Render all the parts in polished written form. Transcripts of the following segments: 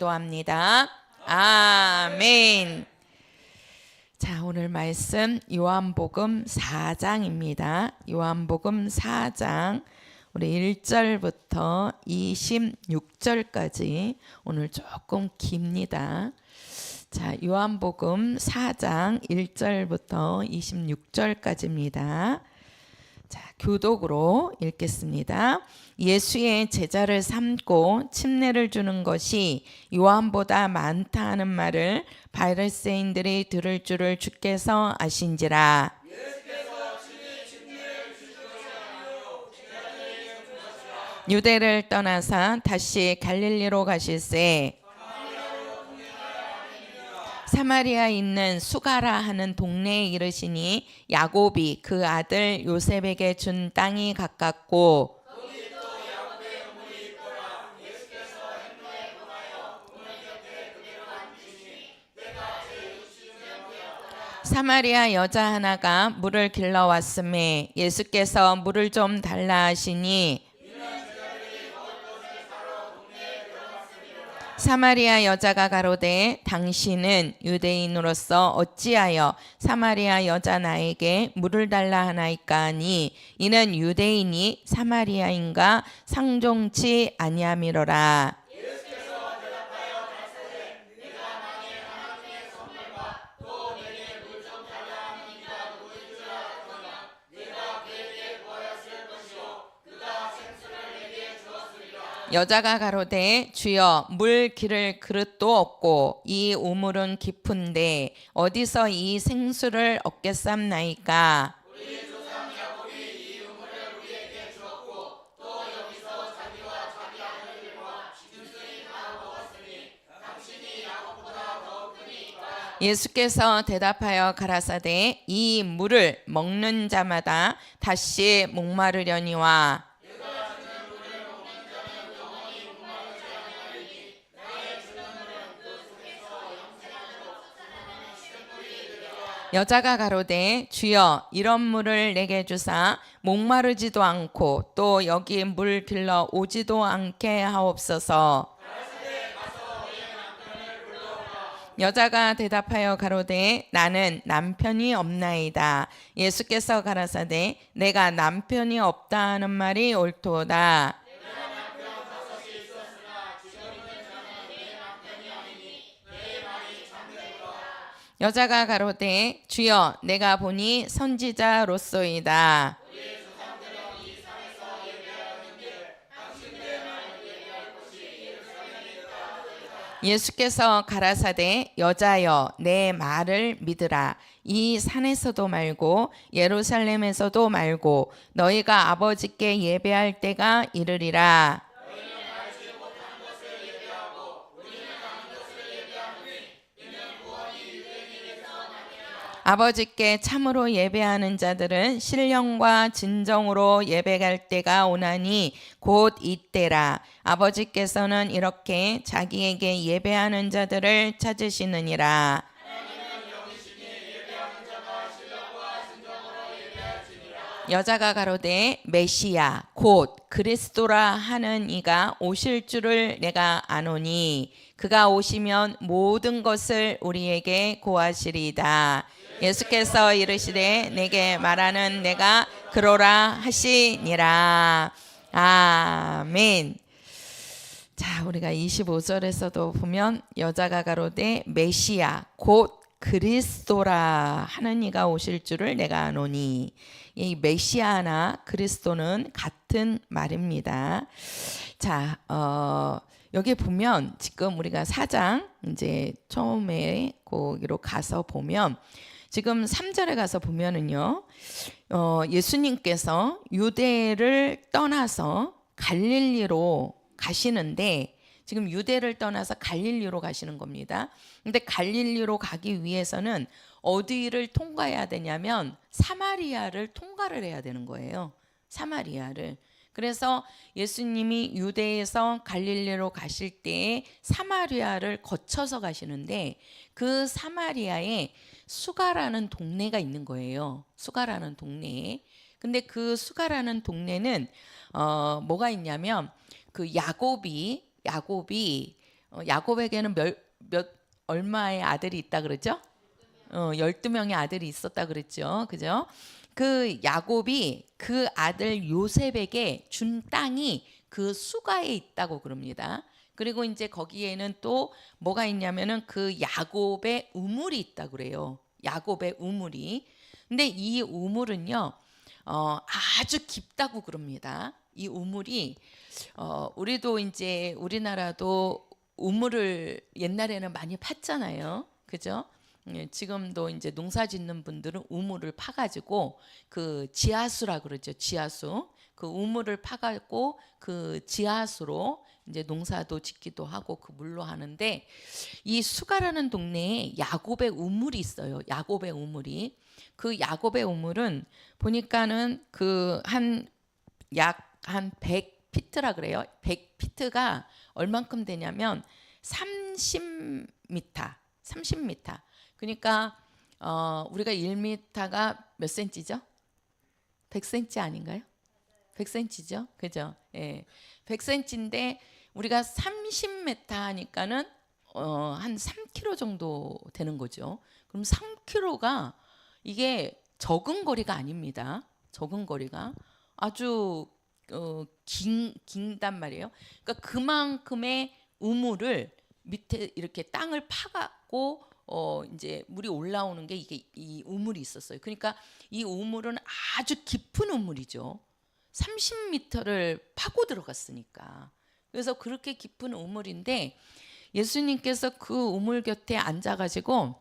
기도합니다. 아멘. 자, 오늘 말씀 요한복음 4장입니다. 요한복음 4장 우리 1절부터 26절까지 오늘 조금 깁니다. 자, 요한복음 4장 1절부터 26절까지입니다. 자, 교독으로 읽겠습니다. 예수의 제자를 삼고 침례를 주는 것이 요한보다 많다 하는 말을 바리새인들이 들을 줄을 주께서 아신지라. 유대를 떠나사 다시 갈릴리로 가실새 사마리아에 있는 수가라 하는 동네에 이르시니 야곱이 그 아들 요셉에게 준 땅이 가깝고 사마리아 여자 하나가 물을 길러 왔음에 예수께서 물을 좀 달라 하시니 사마리아 여자가 가로되 당신은 유대인으로서 어찌하여 사마리아 여자 나에게 물을 달라 하나이까 하니 이는 유대인이 사마리아인가 상종치 아니함이로라. 여자가 가로되 주여 물 기를 그릇도 없고 이 우물은 깊은데 어디서 이 생수를 얻겠삼나이까. 우리 조상 야곱이 이 우물을 우리에게 주었고 또 여기서 자기와 자기 아들들과 짐승이 다 먹었으니 당신이 야곱보다 더 크니까. 예수께서 대답하여 가라사대 이 물을 먹는 자마다 다시 목마르려니와 여자가 가로되 주여 이런 물을 내게 주사 목마르지도 않고 또 여기 물 길러 오지도 않게 하옵소서. 여자가 대답하여 가로되 나는 남편이 없나이다. 예수께서 가라사대 내가 남편이 없다 하는 말이 옳도다. 여자가 가로되 주여 내가 보니 선지자로소이다. 예수께서 가라사대 여자여 내 말을 믿으라. 이 산에서도 말고 예루살렘에서도 말고 너희가 아버지께 예배할 때가 이르리라. 아버지께 참으로 예배하는 자들은 신령과 진정으로 예배할 때가 오나니 곧 이때라. 아버지께서는 이렇게 자기에게 예배하는 자들을 찾으시느니라. 여자가 가로되 메시야 곧 그리스도라 하는 이가 오실 줄을 내가 아노니 그가 오시면 모든 것을 우리에게 고하시리이다. 예수께서 이르시되 내게 말하는 내가 그러라 하시니라. 아멘. 자, 우리가 25절에서도 보면 여자가 가로되 메시아 곧 그리스도라 하는 이가 오실 줄을 내가 아노니 이 메시아나 그리스도는 같은 말입니다. 자, 여기 보면 지금 우리가 4장 이제 처음에 거기로 가서 보면 지금 3절에 가서 보면은요, 예수님께서 유대를 떠나서 갈릴리로 가시는데 지금 유대를 떠나서 갈릴리로 가시는 겁니다. 근데 갈릴리로 가기 위해서는 어디를 통과해야 되냐면 사마리아를 통과를 해야 되는 거예요. 사마리아를. 그래서 예수님이 유대에서 갈릴리로 가실 때에 사마리아를 거쳐서 가시는데 그 사마리아에 수가라는 동네가 있는 거예요. 수가라는 동네에. 근데 그 수가라는 동네는 뭐가 있냐면 그 야곱이 야곱에게는 얼마의 아들이 있다 그러죠? 12명의 아들이 있었다 그랬죠. 그죠? 그 야곱이 그 아들 요셉에게 준 땅이 그 수가에 있다고 그럽니다. 그리고 이제 거기에는 또 뭐가 있냐면은 그 야곱의 우물이 있다 그래요. 야곱의 우물이. 근데 이 우물은요, 아주 깊다고 그럽니다. 이 우물이 우리도 이제 우리나라도 우물을 옛날에는 많이 팠잖아요. 그죠? 지금도 이제 농사 짓는 분들은 우물을 파가지고 그 지하수라 그러죠. 지하수. 그 우물을 파가지고 그 지하수로 이제 농사도 짓기도 하고 그 물로 하는데 이 수가라는 동네에 야곱의 우물이 있어요. 야곱의 우물이. 그 야곱의 우물은 보니까는 그 한 100피트라 그래요. 100피트가 얼만큼 되냐면 30m. 그러니까 우리가 1m가 몇 센치죠? 100cm 아닌가요? 100cm죠. 그죠? 예. 100cm인데 우리가 30m 하니까는 한 3km 정도 되는 거죠. 그럼 3km가 이게 적은 거리가 아닙니다. 적은 거리가 아주 긴단 말이에요. 그러니까 그만큼의 우물을 밑에 이렇게 땅을 파갖고 이제 물이 올라오는 게 이게 이 우물이 있었어요. 그러니까 이 우물은 아주 깊은 우물이죠. 30m를 파고 들어갔으니까. 그래서 그렇게 깊은 우물인데 예수님께서 그 우물 곁에 앉아가지고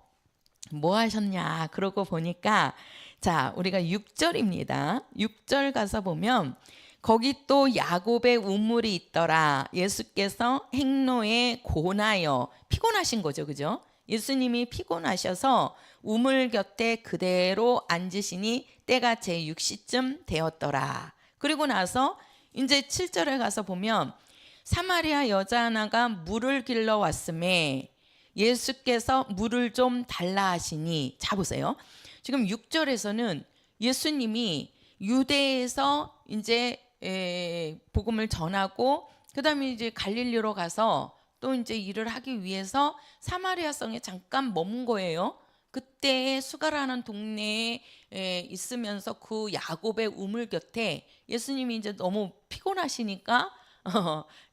뭐 하셨냐 그러고 보니까 자 우리가 6절입니다. 6절 가서 보면 거기 또 야곱의 우물이 있더라. 예수께서 행로에 고나여 피곤하신 거죠. 그죠? 예수님이 피곤하셔서 우물 곁에 그대로 앉으시니 때가 제6시쯤 되었더라. 그리고 나서 이제 7절에 가서 보면 사마리아 여자 하나가 물을 길러 왔음에 예수께서 물을 좀 달라 하시니 자 보세요. 지금 6절에서는 예수님이 유대에서 이제 복음을 전하고 그다음에 이제 갈릴리로 가서 또 이제 일을 하기 위해서 사마리아 성에 잠깐 머문 거예요. 그때 수가라는 동네에 있으면서 그 야곱의 우물 곁에 예수님이 이제 너무 피곤하시니까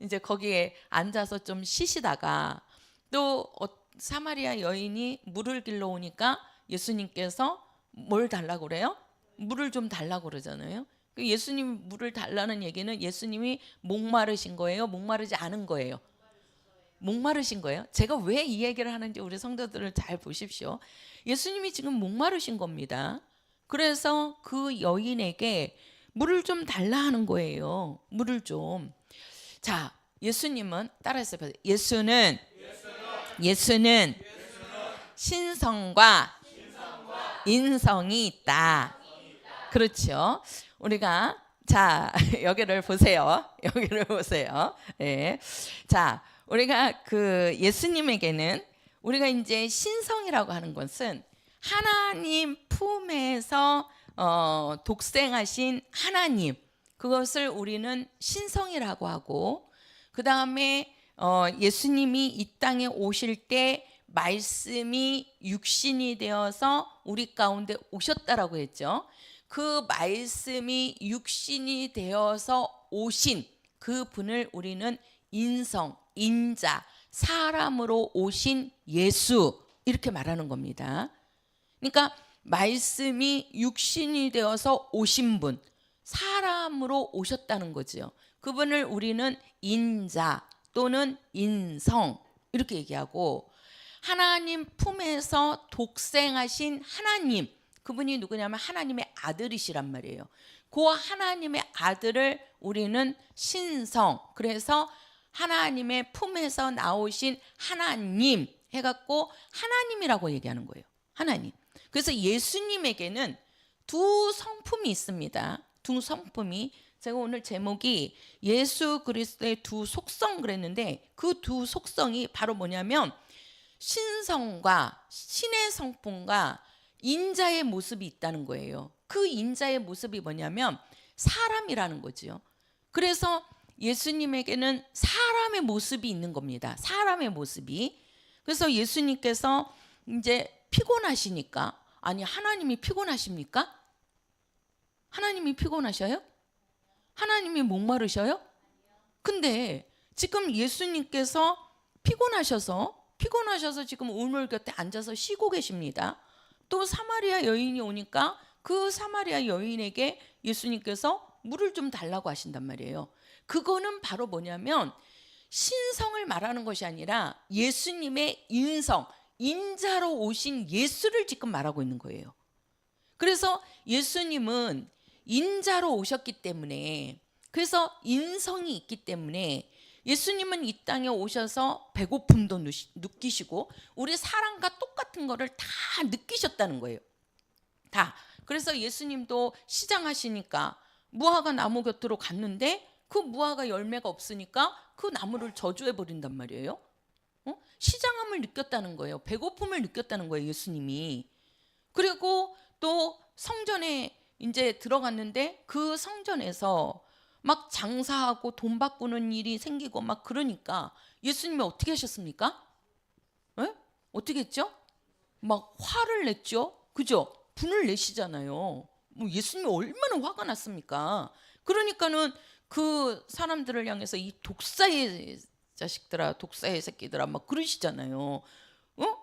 이제 거기에 앉아서 좀 쉬시다가 또 사마리아 여인이 물을 길러 오니까 예수님께서 뭘 달라고 그래요? 물을 좀 달라고 그러잖아요. 예수님이 물을 달라는 얘기는 예수님이 목마르신 거예요? 목마르지 않은 거예요? 목마르신 거예요. 제가 왜 이 얘기를 하는지 우리 성도들을 잘 보십시오. 예수님이 지금 목마르신 겁니다. 그래서 그 여인에게 물을 좀 달라 하는 거예요. 물을 좀. 자, 예수님은 따라해서 보세요. 예수는 신성과 인성이 있다. 그렇죠. 우리가 자 여기를 보세요. 여기를 보세요. 예. 자, 우리가 그 예수님에게는 우리가 이제 신성이라고 하는 것은 하나님 품에서 독생하신 하나님 그것을 우리는 신성이라고 하고 그 다음에 예수님이 이 땅에 오실 때 말씀이 육신이 되어서 우리 가운데 오셨다라고 했죠. 그 말씀이 육신이 되어서 오신 그 분을 우리는 인성, 인자, 사람으로 오신 예수 이렇게 말하는 겁니다. 그러니까 말씀이 육신이 되어서 오신 분, 사람으로 오셨다는 거죠. 그분을 우리는 인자 또는 인성 이렇게 얘기하고 하나님 품에서 독생하신 하나님 그분이 누구냐면 하나님의 아들이시란 말이에요. 그 하나님의 아들을 우리는 신성 그래서 하나님의 품에서 나오신 하나님 해갖고 하나님이라고 얘기하는 거예요. 하나님. 그래서 예수님에게는 두 성품이 있습니다. 두 성품이 제가 오늘 제목이 예수 그리스도의 두 속성 그랬는데 그 두 속성이 바로 뭐냐면 신성과 신의 성품과 인자의 모습이 있다는 거예요. 그 인자의 모습이 뭐냐면 사람이라는 거죠. 그래서 예수님에게는 사람의 모습이 있는 겁니다. 사람의 모습이. 그래서 예수님께서 이제 피곤하시니까, 아니 하나님이 피곤하십니까? 하나님이 피곤하셔요? 하나님이 목마르셔요? 근데 지금 예수님께서 피곤하셔서 지금 우물 곁에 앉아서 쉬고 계십니다. 또 사마리아 여인이 오니까 그 사마리아 여인에게 예수님께서 물을 좀 달라고 하신단 말이에요. 그거는 바로 뭐냐면 신성을 말하는 것이 아니라 예수님의 인성, 인자로 오신 예수를 지금 말하고 있는 거예요. 그래서 예수님은 인자로 오셨기 때문에, 그래서 인성이 있기 때문에 예수님은 이 땅에 오셔서 배고픔도 느끼시고 우리 사람과 똑같은 거를 다 느끼셨다는 거예요. 다. 그래서 예수님도 시장하시니까 무화과 나무 곁으로 갔는데 그 무화과 열매가 없으니까 그 나무를 저주해 버린단 말이에요. 시장함을 느꼈다는 거예요. 배고픔을 느꼈다는 거예요, 예수님이. 그리고 또 성전에 이제 들어갔는데 그 성전에서 막 장사하고 돈 바꾸는 일이 생기고 막 그러니까 예수님이 어떻게 하셨습니까? 에? 어떻게 했죠? 막 화를 냈죠. 그죠? 분을 내시잖아요. 뭐 예수님이 얼마나 화가 났습니까? 그러니까는 그 사람들을 향해서 이 독사의 자식들아, 독사의 새끼들아 막 그러시잖아요.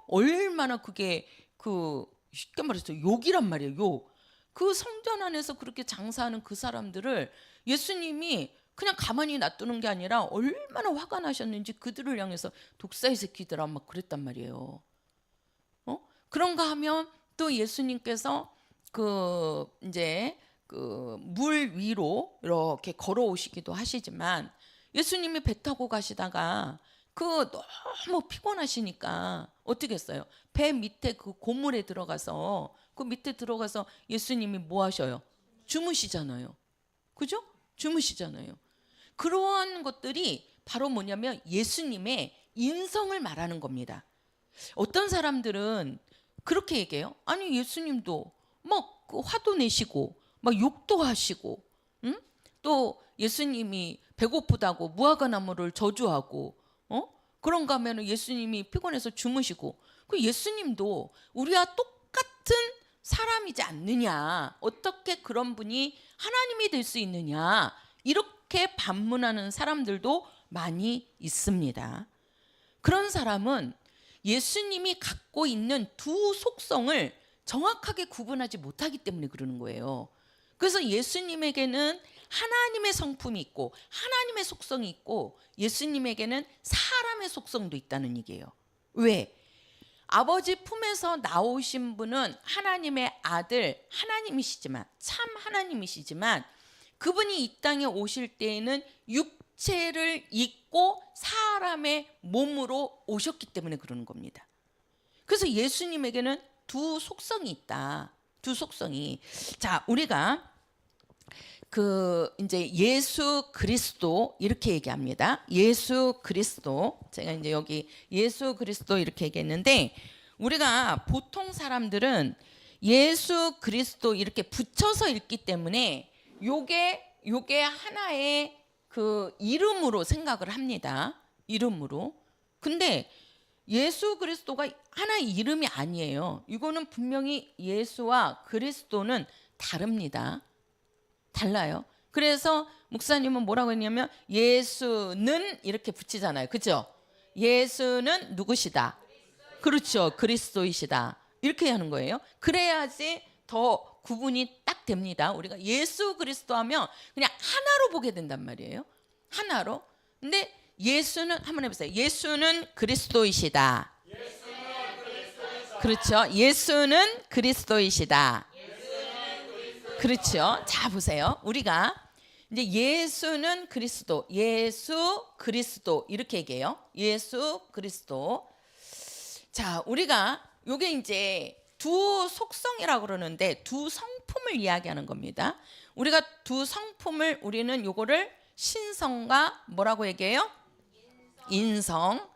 얼마나 그게 그 쉽게 말해서 욕이란 말이에요. 욕. 그 성전 안에서 그렇게 장사하는 그 사람들을 예수님이 그냥 가만히 놔두는 게 아니라 얼마나 화가 나셨는지 그들을 향해서 독사의 새끼들아 막 그랬단 말이에요. 그런가 하면 또 예수님께서 그 이제 그 물 위로 이렇게 걸어오시기도 하시지만 예수님이 배 타고 가시다가 그 너무 피곤하시니까 어떻게 했어요? 배 밑에 그 고물에 들어가서 그 밑에 들어가서 예수님이 뭐 하셔요? 주무시잖아요. 그죠? 주무시잖아요. 그러한 것들이 바로 뭐냐면 예수님의 인성을 말하는 겁니다. 어떤 사람들은 그렇게 얘기해요. 아니 예수님도 막 그 화도 내시고 막 욕도 하시고, 응? 또 예수님이 배고프다고 무화과 나무를 저주하고, 그런가 하면 예수님이 피곤해서 주무시고, 그 예수님도 우리와 똑같은 사람이지 않느냐? 어떻게 그런 분이 하나님이 될 수 있느냐? 이렇게 반문하는 사람들도 많이 있습니다. 그런 사람은 예수님이 갖고 있는 두 속성을 정확하게 구분하지 못하기 때문에 그러는 거예요. 그래서 예수님에게는 하나님의 성품이 있고 하나님의 속성이 있고 예수님에게는 사람의 속성도 있다는 얘기예요. 왜? 아버지 품에서 나오신 분은 하나님의 아들, 하나님이시지만, 참 하나님이시지만 그분이 이 땅에 오실 때에는 육체를 입고 사람의 몸으로 오셨기 때문에 그러는 겁니다. 그래서 예수님에게는 두 속성이 있다. 두 속성이. 자, 우리가 그 이제 예수 그리스도 이렇게 얘기합니다. 예수 그리스도. 제가 이제 여기 예수 그리스도 이렇게 얘기했는데 우리가 보통 사람들은 예수 그리스도 이렇게 붙여서 읽기 때문에 요게 하나의 그 이름으로 생각을 합니다. 이름으로. 근데 예수 그리스도가 하나의 이름이 아니에요. 이거는 분명히 예수와 그리스도는 다릅니다. 달라요. 그래서 목사님은 뭐라고 했냐면 예수는 이렇게 붙이잖아요. 그죠? 예수는 누구시다? 그렇죠. 그리스도이시다. 이렇게 하는 거예요. 그래야지 더 구분이 딱 됩니다. 우리가 예수 그리스도 하면 그냥 하나로 보게 된단 말이에요. 하나로. 근데 예수는 한번 해보세요. 예수는 그리스도이시다. 그렇죠. 예수는 그리스도이시다. 그렇죠. 자 보세요. 우리가 이제 예수는 그리스도, 예수 그리스도 이렇게 얘기해요. 예수 그리스도. 자, 우리가 요게 이제 두 속성이라고 그러는데 두 성품을 이야기하는 겁니다. 우리가 두 성품을 우리는 요거를 신성과 뭐라고 얘기해요? 인성.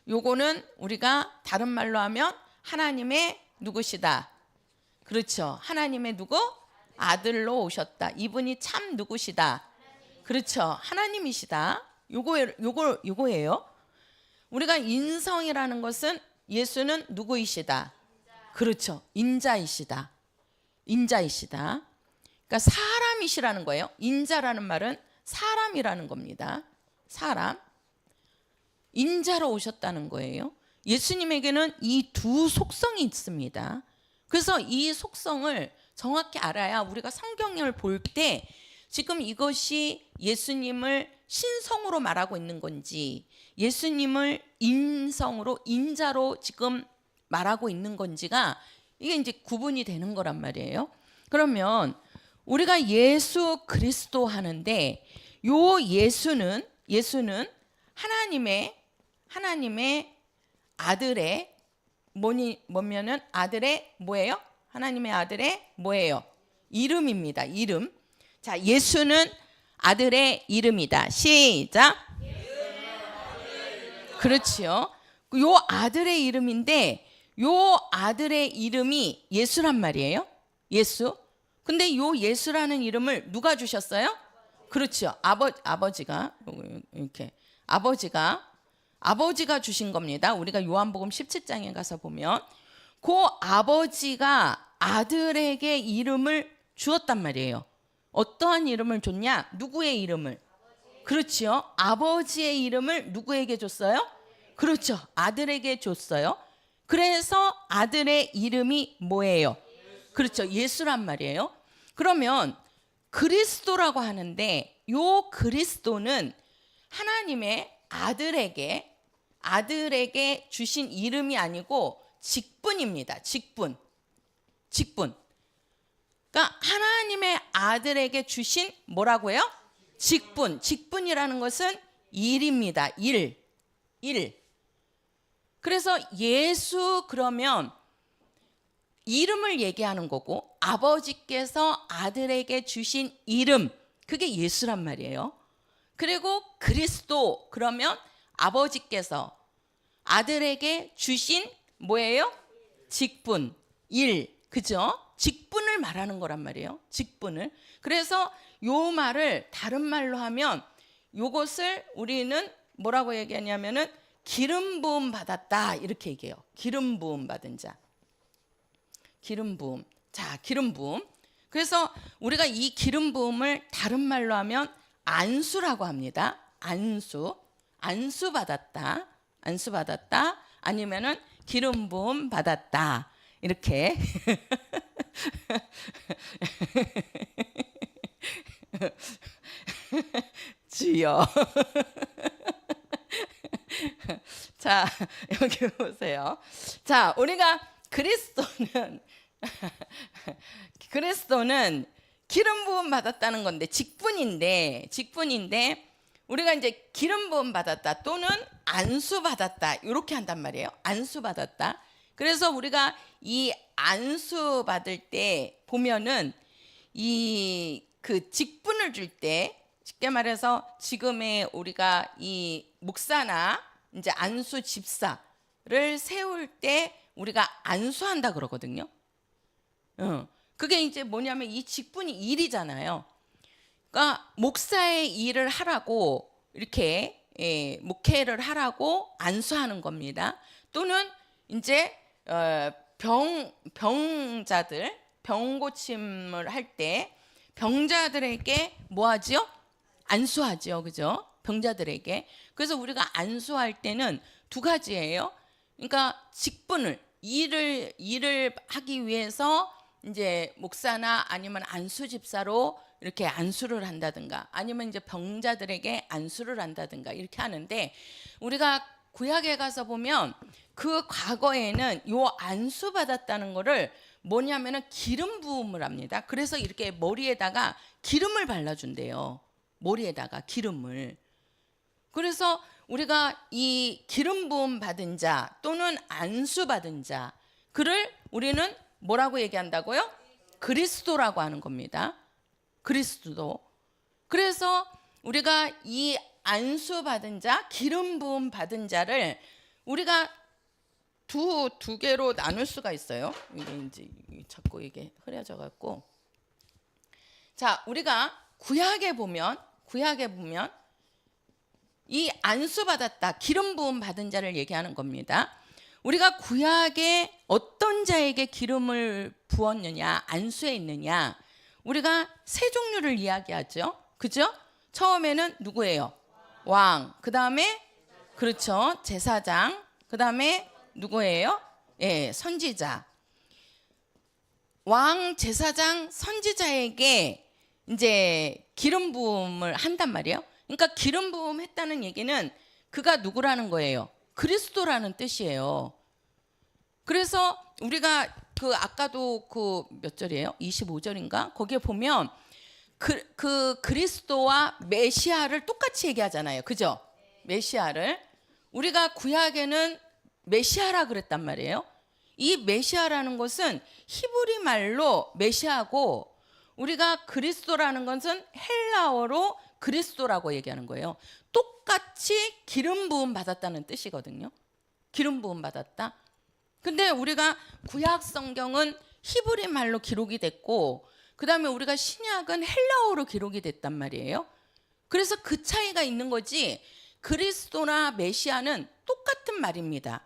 요거는 우리가 다른 말로 하면 하나님의 누구시다. 그렇죠. 하나님의 누구? 아들로 오셨다. 이분이 참 누구시다. 그렇죠. 하나님이시다. 요거예요. 우리가 인성이라는 것은 예수는 누구이시다? 그렇죠. 인자이시다. 인자이시다. 그러니까 사람이시라는 거예요. 인자라는 말은 사람이라는 겁니다. 사람. 인자로 오셨다는 거예요. 예수님에게는 이 두 속성이 있습니다. 그래서 이 속성을 정확히 알아야 우리가 성경을 볼 때 지금 이것이 예수님을 신성으로 말하고 있는 건지 예수님을 인성으로 인자로 지금 말하고 있는 건지가 이게 이제 구분이 되는 거란 말이에요. 그러면 우리가 예수 그리스도 하는데 요 예수는 하나님의 아들의 뭐면은 아들의 뭐예요? 하나님의 아들의 뭐예요? 이름입니다. 이름. 자, 예수는 아들의 이름이다. 시작. 그렇지요. 요 아들의 이름인데 요 아들의 이름이 예수란 말이에요. 예수. 근데 요 예수라는 이름을 누가 주셨어요? 그렇죠. 아버지가 이렇게 아버지가 주신 겁니다. 우리가 요한복음 17장에 가서 보면 그 아버지가 아들에게 이름을 주었단 말이에요. 어떠한 이름을 줬냐? 누구의 이름을? 그렇지요. 아버지의 이름을 누구에게 줬어요? 그렇죠. 아들에게 줬어요. 그래서 아들의 이름이 뭐예요? 그렇죠. 예수란 말이에요. 그러면 그리스도라고 하는데 요 그리스도는 하나님의 아들에게 주신 이름이 아니고 직분입니다. 직분. 그러니까 하나님의 아들에게 주신 뭐라고요? 직분이라는 것은 일입니다. 일. 그래서 예수 그러면 이름을 얘기하는 거고 아버지께서 아들에게 주신 이름 그게 예수란 말이에요. 그리고 그리스도 그러면 아버지께서 아들에게 주신 뭐예요? 직분, 일, 그죠? 직분을 말하는 거란 말이에요. 직분을. 그래서 요 말을 다른 말로 하면 요것을 우리는 뭐라고 얘기하냐면은 기름 부음 받았다 이렇게 얘기해요. 기름 부음 받은 자. 기름 부음. 자, 기름 부음. 그래서 우리가 이 기름 부음을 다른 말로 하면 안수라고 합니다. 안수 받았다. 아니면은 기름 부음 받았다. 이렇게 주여. 자, 여기 보세요. 자, 우리가 그리스도는 기름 부음 받았다는 건데 직분인데 우리가 이제 기름 부음 받았다 또는 안수 받았다 이렇게 한단 말이에요. 안수 받았다. 그래서 우리가 이 안수 받을 때 보면은 이 그 직분을 줄 때 쉽게 말해서 지금의 우리가 이 목사나 이제 안수 집사를 세울 때 우리가 안수한다 그러거든요. 그게 이제 뭐냐면 이 직분이 일이잖아요. 그러니까 목사의 일을 하라고 이렇게 목회를 하라고 안수하는 겁니다. 또는 이제 병자들 병 고침을 할 때 병자들에게 뭐 하지요? 안수하죠. 그죠? 병자들에게. 그래서 우리가 안수할 때는 두 가지예요. 그러니까 직분을 일을 하기 위해서 이제 목사나 아니면 안수 집사로 이렇게 안수를 한다든가 아니면 이제 병자들에게 안수를 한다든가 이렇게 하는데 우리가 구약에 가서 보면 그 과거에는 요 안수 받았다는 거를 뭐냐면은 기름 부음을 합니다. 그래서 이렇게 머리에다가 기름을 발라준대요. 머리에다가 기름을. 그래서 우리가 이 기름 부음 받은 자 또는 안수 받은 자 그를 우리는 뭐라고 얘기한다고요? 그리스도라고 하는 겁니다. 그리스도. 그래서 우리가 이 안수 받은 자, 기름 부음 받은 자를 우리가 두 개로 나눌 수가 있어요. 이게 이제 자꾸 이게 흐려져 갖고. 자, 우리가 구약에 보면 구약에 보면 이 안수 받았다, 기름 부음 받은 자를 얘기하는 겁니다. 우리가 구약에 어떤 자에게 기름을 부었느냐, 안수했느냐, 우리가 세 종류를 이야기하죠. 그죠? 처음에는 누구예요? 왕. 그 다음에 그렇죠, 제사장. 그 다음에 누구예요? 예, 선지자. 왕, 제사장, 선지자에게 이제 기름 부음을 한단 말이에요. 그러니까 기름 부음 했다는 얘기는 그가 누구라는 거예요? 그리스도라는 뜻이에요. 그래서 우리가 그 아까도 그 몇 절이에요? 25절인가? 거기에 보면 그 그리스도와 메시아를 똑같이 얘기하잖아요. 그죠? 메시아를. 우리가 구약에는 메시아라 그랬단 말이에요. 이 메시아라는 것은 히브리 말로 메시아고, 우리가 그리스도라는 것은 헬라어로 그리스도라고 얘기하는 거예요. 똑같이 기름 부음 받았다는 뜻이거든요. 기름 부음 받았다. 근데 우리가 구약 성경은 히브리 말로 기록이 됐고, 그 다음에 우리가 신약은 헬라어로 기록이 됐단 말이에요. 그래서 그 차이가 있는 거지, 그리스도나 메시아는 똑같은 말입니다.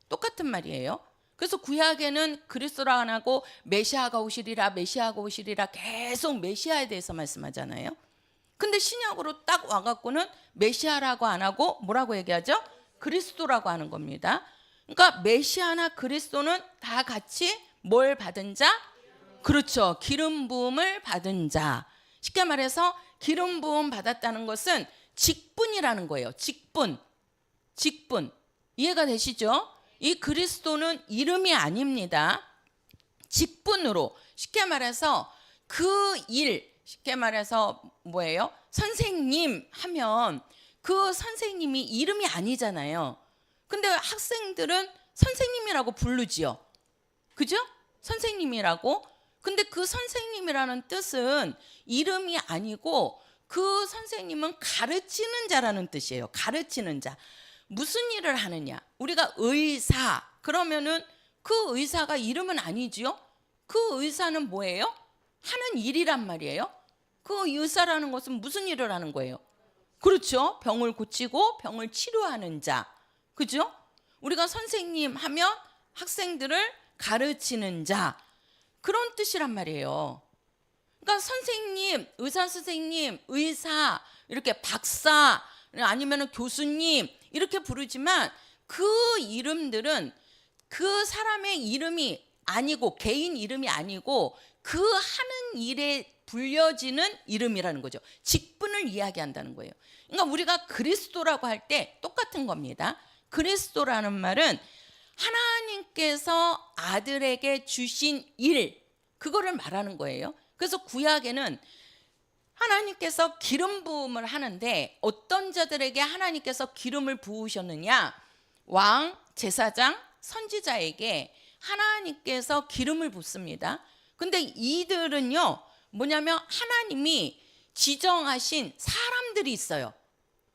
똑같은 말이에요. 그래서 구약에는 그리스도라 안 하고 메시아가 오시리라, 메시아가 오시리라, 계속 메시아에 대해서 말씀하잖아요. 근데 신약으로 딱 와갖고는 메시아라고 안 하고 뭐라고 얘기하죠? 그리스도라고 하는 겁니다. 그러니까 메시아나 그리스도는 다 같이 뭘 받은 자? 그렇죠, 기름 부음을 받은 자. 쉽게 말해서 기름 부음 받았다는 것은 직분이라는 거예요. 직분. 이해가 되시죠? 이 그리스도는 이름이 아닙니다. 직분으로. 쉽게 말해서 그 일, 쉽게 말해서 뭐예요? 선생님 하면 그 선생님이 이름이 아니잖아요. 근데 학생들은 선생님이라고 부르지요. 그죠? 선생님이라고. 근데 그 선생님이라는 뜻은 이름이 아니고 그 선생님은 가르치는 자라는 뜻이에요. 가르치는 자. 무슨 일을 하느냐? 우리가 의사 그러면은 그 의사가 이름은 아니지요. 그 의사는 뭐예요? 하는 일이란 말이에요. 그 의사라는 것은 무슨 일을 하는 거예요? 그렇죠. 병을 고치고 병을 치료하는 자. 그죠? 우리가 선생님 하면 학생들을 가르치는 자, 그런 뜻이란 말이에요. 그러니까 선생님, 의사 선생님, 의사, 이렇게 박사, 아니면 교수님 이렇게 부르지만 그 이름들은 그 사람의 이름이 아니고, 개인 이름이 아니고 그 하는 일에 불려지는 이름이라는 거죠. 직분을 이야기한다는 거예요. 그러니까 우리가 그리스도라고 할 때 똑같은 겁니다. 그리스도라는 말은 하나님께서 아들에게 주신 일, 그거를 말하는 거예요. 그래서 구약에는 하나님께서 기름 부음을 하는데 어떤 자들에게 하나님께서 기름을 부으셨느냐? 왕, 제사장, 선지자에게 하나님께서 기름을 붓습니다. 근데 이들은요, 뭐냐면 하나님이 지정하신 사람들이 있어요.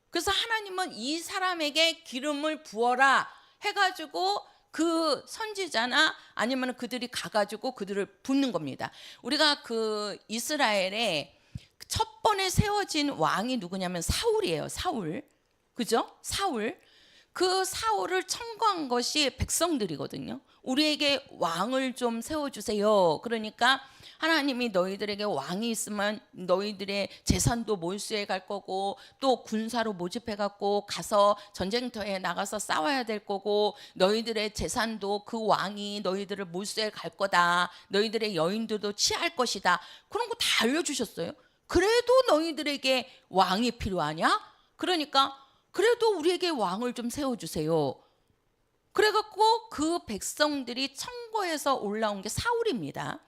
그래서 하나님은 이 사람에게 기름을 부어라 해가지고 그 선지자나 아니면 그들이 가가지고 그들을 붓는 겁니다. 우리가 그 이스라엘에 첫 번에 세워진 왕이 누구냐면 사울이에요. 사울. 그죠? 사울. 그 사울을 청구한 것이 백성들이거든요. 우리에게 왕을 좀 세워주세요. 그러니까 하나님이 너희들에게 왕이 있으면 너희들의 재산도 몰수해 갈 거고, 또 군사로 모집해 갖고 가서 전쟁터에 나가서 싸워야 될 거고, 너희들의 재산도 그 왕이 너희들을 몰수해 갈 거다. 너희들의 여인들도 취할 것이다. 그런 거 다 알려주셨어요. 그래도 너희들에게 왕이 필요하냐? 그러니까 그래도 우리에게 왕을 좀 세워주세요. 그래갖고 그 백성들이 청구해서 올라온 게 사울입니다.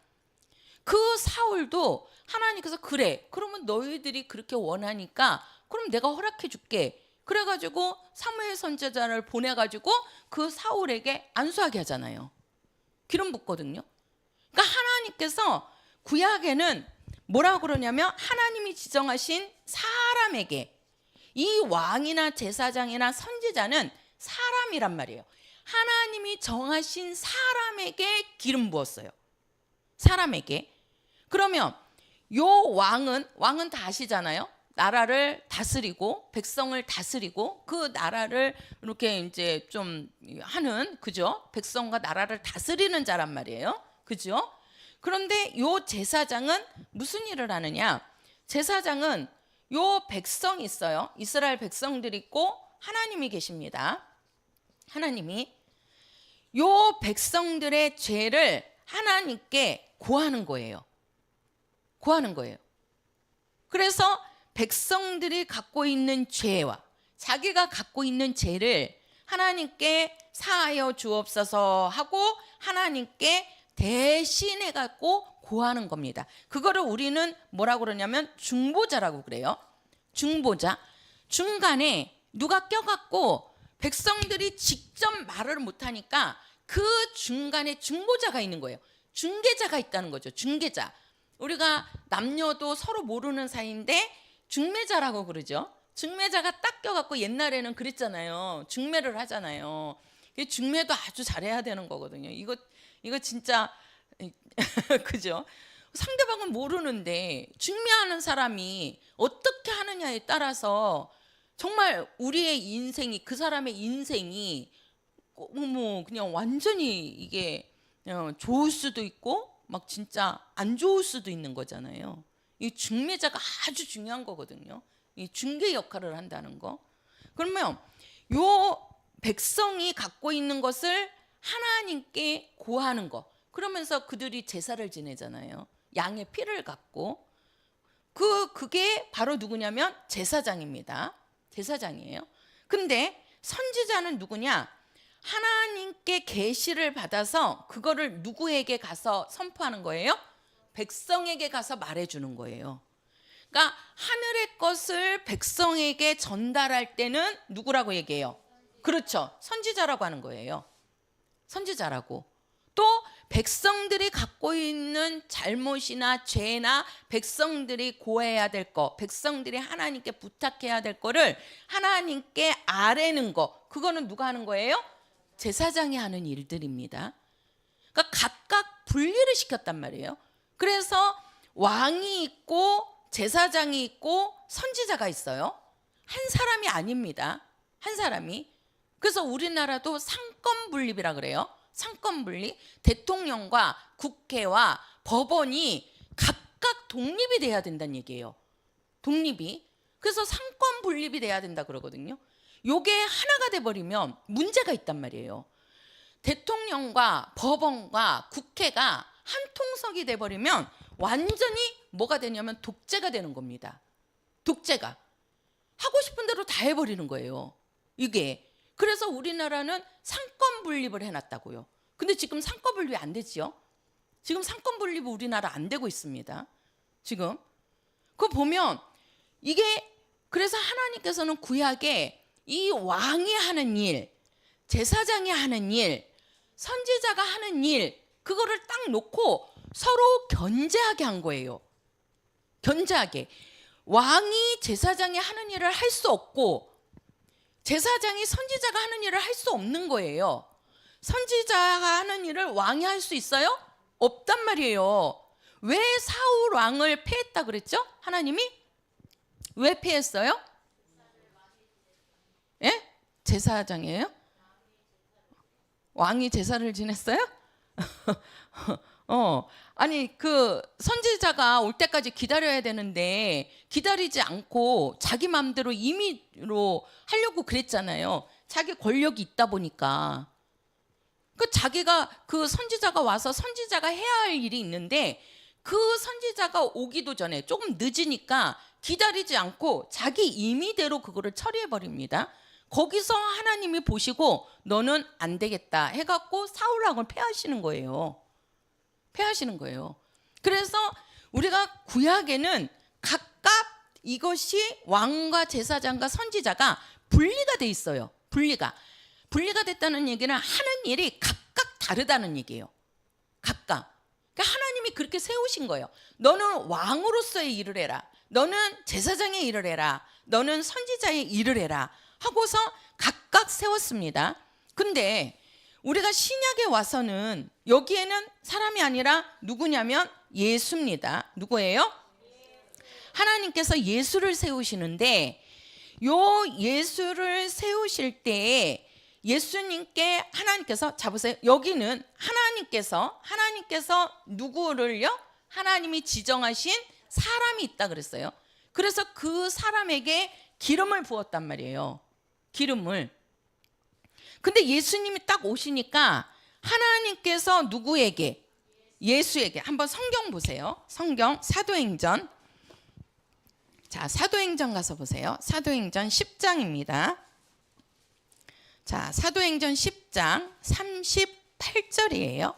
그 사울도 하나님께서 그래, 그러면 너희들이 그렇게 원하니까 그럼 내가 허락해 줄게. 그래가지고 사무엘 선지자를 보내가지고 그 사울에게 안수하게 하잖아요. 기름 붓거든요. 그러니까 하나님께서 구약에는 뭐라고 그러냐면 하나님이 지정하신 사람에게, 이 왕이나 제사장이나 선지자는 사람이란 말이에요. 하나님이 정하신 사람에게 기름 부었어요. 사람에게. 그러면 요 왕은 다 아시잖아요. 나라를 다스리고 백성을 다스리고 그 나라를 이렇게 이제 좀 하는, 그죠? 백성과 나라를 다스리는 자란 말이에요. 그죠? 그런데 요 제사장은 무슨 일을 하느냐? 제사장은 요 백성이 있어요. 이스라엘 백성들이 있고 하나님이 계십니다. 하나님이 요 백성들의 죄를 하나님께 고하는 거예요. 고하는 거예요. 그래서 백성들이 갖고 있는 죄와 자기가 갖고 있는 죄를 하나님께 사하여 주옵소서 하고 하나님께 대신해 갖고 고하는 겁니다. 그거를 우리는 뭐라고 그러냐면 중보자라고 그래요. 중보자. 중간에 누가 껴갖고 백성들이 직접 말을 못하니까 그 중간에 중보자가 있는 거예요. 중개자가 있다는 거죠. 중개자. 우리가 남녀도 서로 모르는 사이인데 중매자라고 그러죠. 중매자가 딱 껴갖고 옛날에는 그랬잖아요. 중매를 하잖아요. 중매도 아주 잘해야 되는 거거든요. 이거 진짜 그죠? 상대방은 모르는데 중매하는 사람이 어떻게 하느냐에 따라서 정말 우리의 인생이, 그 사람의 인생이 뭐 그냥 완전히 이게 좋을 수도 있고 막 진짜 안 좋을 수도 있는 거잖아요. 이 중매자가 아주 중요한 거거든요. 이 중개 역할을 한다는 거. 그러면 요 백성이 갖고 있는 것을 하나님께 고하는 거. 그러면서 그들이 제사를 지내잖아요. 양의 피를 갖고. 그게 바로 누구냐면 제사장입니다. 제사장이에요. 근데 선지자는 누구냐? 하나님께 계시를 받아서 그거를 누구에게 가서 선포하는 거예요? 백성에게 가서 말해주는 거예요. 그러니까 하늘의 것을 백성에게 전달할 때는 누구라고 얘기해요? 그렇죠. 선지자라고 하는 거예요. 선지자라고. 또 백성들이 갖고 있는 잘못이나 죄나 백성들이 고해야 될 거, 백성들이 하나님께 부탁해야 될 거를 하나님께 아뢰는 거, 그거는 누가 하는 거예요? 제사장이 하는 일들입니다. 그러니까 각각 분리를 시켰단 말이에요. 그래서 왕이 있고 제사장이 있고 선지자가 있어요. 한 사람이 아닙니다. 한 사람이. 그래서 우리나라도 상권 분립이라 그래요. 상권 분립. 대통령과 국회와 법원이 각각 독립이 돼야 된다는 얘기예요. 독립이. 그래서 상권 분립이 돼야 된다 그러거든요. 요게 하나가 돼버리면 문제가 있단 말이에요. 대통령과 법원과 국회가 한 통속이 돼버리면 완전히 뭐가 되냐면 독재가 되는 겁니다. 독재가. 하고 싶은 대로 다 해버리는 거예요. 이게. 그래서 우리나라는 상권 분립을 해놨다고요. 근데 지금 상권 분립이 안 되지요. 지금 상권 분립이 우리나라 안 되고 있습니다. 지금. 그거 보면 이게 그래서 하나님께서는 구약에 이 왕이 하는 일, 제사장이 하는 일, 선지자가 하는 일, 그거를 딱 놓고 서로 견제하게 한 거예요. 견제하게. 왕이 제사장이 하는 일을 할 수 없고 제사장이 선지자가 하는 일을 할 수 없는 거예요. 선지자가 하는 일을 왕이 할 수 있어요? 없단 말이에요. 왜 사울 왕을 패했다 그랬죠? 하나님이? 왜 패했어요? 예? 제사장이에요? 왕이 제사를 지냈어요? 아니 그 선지자가 올 때까지 기다려야 되는데 기다리지 않고 자기 마음대로 임의로 하려고 그랬잖아요. 자기 권력이 있다 보니까. 그 자기가 그 선지자가 와서 선지자가 해야 할 일이 있는데 그 선지자가 오기도 전에 조금 늦으니까 기다리지 않고 자기 임의대로 그거를 처리해 버립니다. 거기서 하나님이 보시고 너는 안 되겠다 해갖고 사울 왕을 패하시는 거예요. 패하시는 거예요. 그래서 우리가 구약에는 각각 이것이 왕과 제사장과 선지자가 분리가 돼 있어요. 분리가 됐다는 얘기는 하는 일이 각각 다르다는 얘기예요. 각각. 그러니까 하나님이 그렇게 세우신 거예요. 너는 왕으로서의 일을 해라. 너는 제사장의 일을 해라. 너는 선지자의 일을 해라. 하고서 각각 세웠습니다. 근데 우리가 신약에 와서는 여기에는 사람이 아니라 누구냐면 예수입니다. 누구예요? 하나님께서 예수를 세우시는데 요 예수를 세우실 때에 예수님께 하나님께서, 자 보세요, 여기는 하나님께서 누구를요? 하나님이 지정하신 사람이 있다 그랬어요. 그래서 그 사람에게 기름을 부었단 말이에요. 기름을. 근데 예수님이 딱 오시니까 하나님께서 누구에게? 예수에게. 한번 성경 보세요. 성경 사도행전. 자, 사도행전 가서 보세요. 사도행전 10장입니다. 자, 사도행전 10장 38절이에요.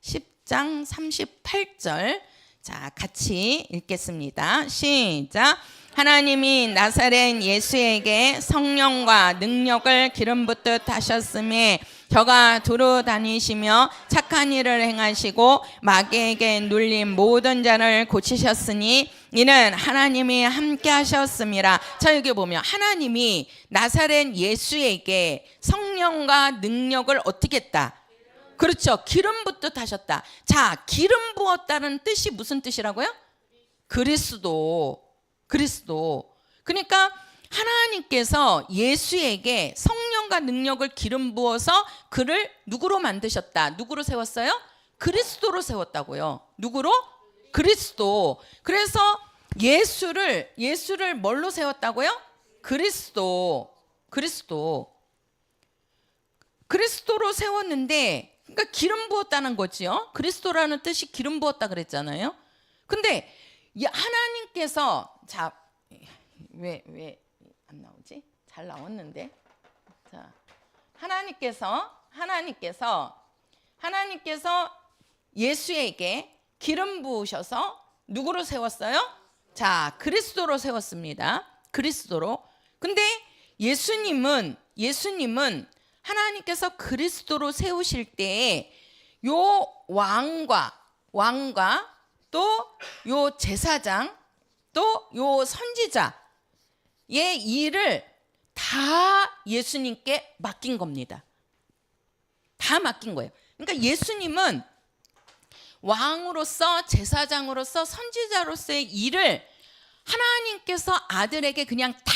10장 38절. 자, 같이 읽겠습니다. 시작. 하나님이 나사렛 예수에게 성령과 능력을 기름 붓듯 하셨음에 저가 두루 다니시며 착한 일을 행하시고 마귀에게 눌린 모든 자를 고치셨으니 이는 하나님이 함께 하셨음이라. 자, 여기 보면 하나님이 나사렛 예수에게 성령과 능력을 어떻게 했다? 그렇죠. 기름 붓듯 하셨다. 자, 기름 부었다는 뜻이 무슨 뜻이라고요? 그리스도. 그러니까 하나님께서 예수에게 성령과 능력을 기름 부어서 그를 누구로 만드셨다? 누구로 세웠어요? 그리스도로 세웠다고요. 누구로? 그리스도. 그래서 예수를 뭘로 세웠다고요? 그리스도로 세웠는데, 그러니까 기름 부었다는 거지요. 그리스도라는 뜻이 기름 부었다 그랬잖아요. 근데 하나님께서, 자, 왜 안 나오지? 잘 나왔는데. 자, 하나님께서 예수에게 기름 부으셔서 누구로 세웠어요? 자, 그리스도로 세웠습니다. 그리스도로. 근데 예수님은 하나님께서 그리스도로 세우실 때에 요 왕과 또 요 제사장 또 요 선지자의 일을 다 예수님께 맡긴 겁니다. 다 맡긴 거예요. 그러니까 예수님은 왕으로서, 제사장으로서, 선지자로서의 일을 하나님께서 아들에게 그냥 다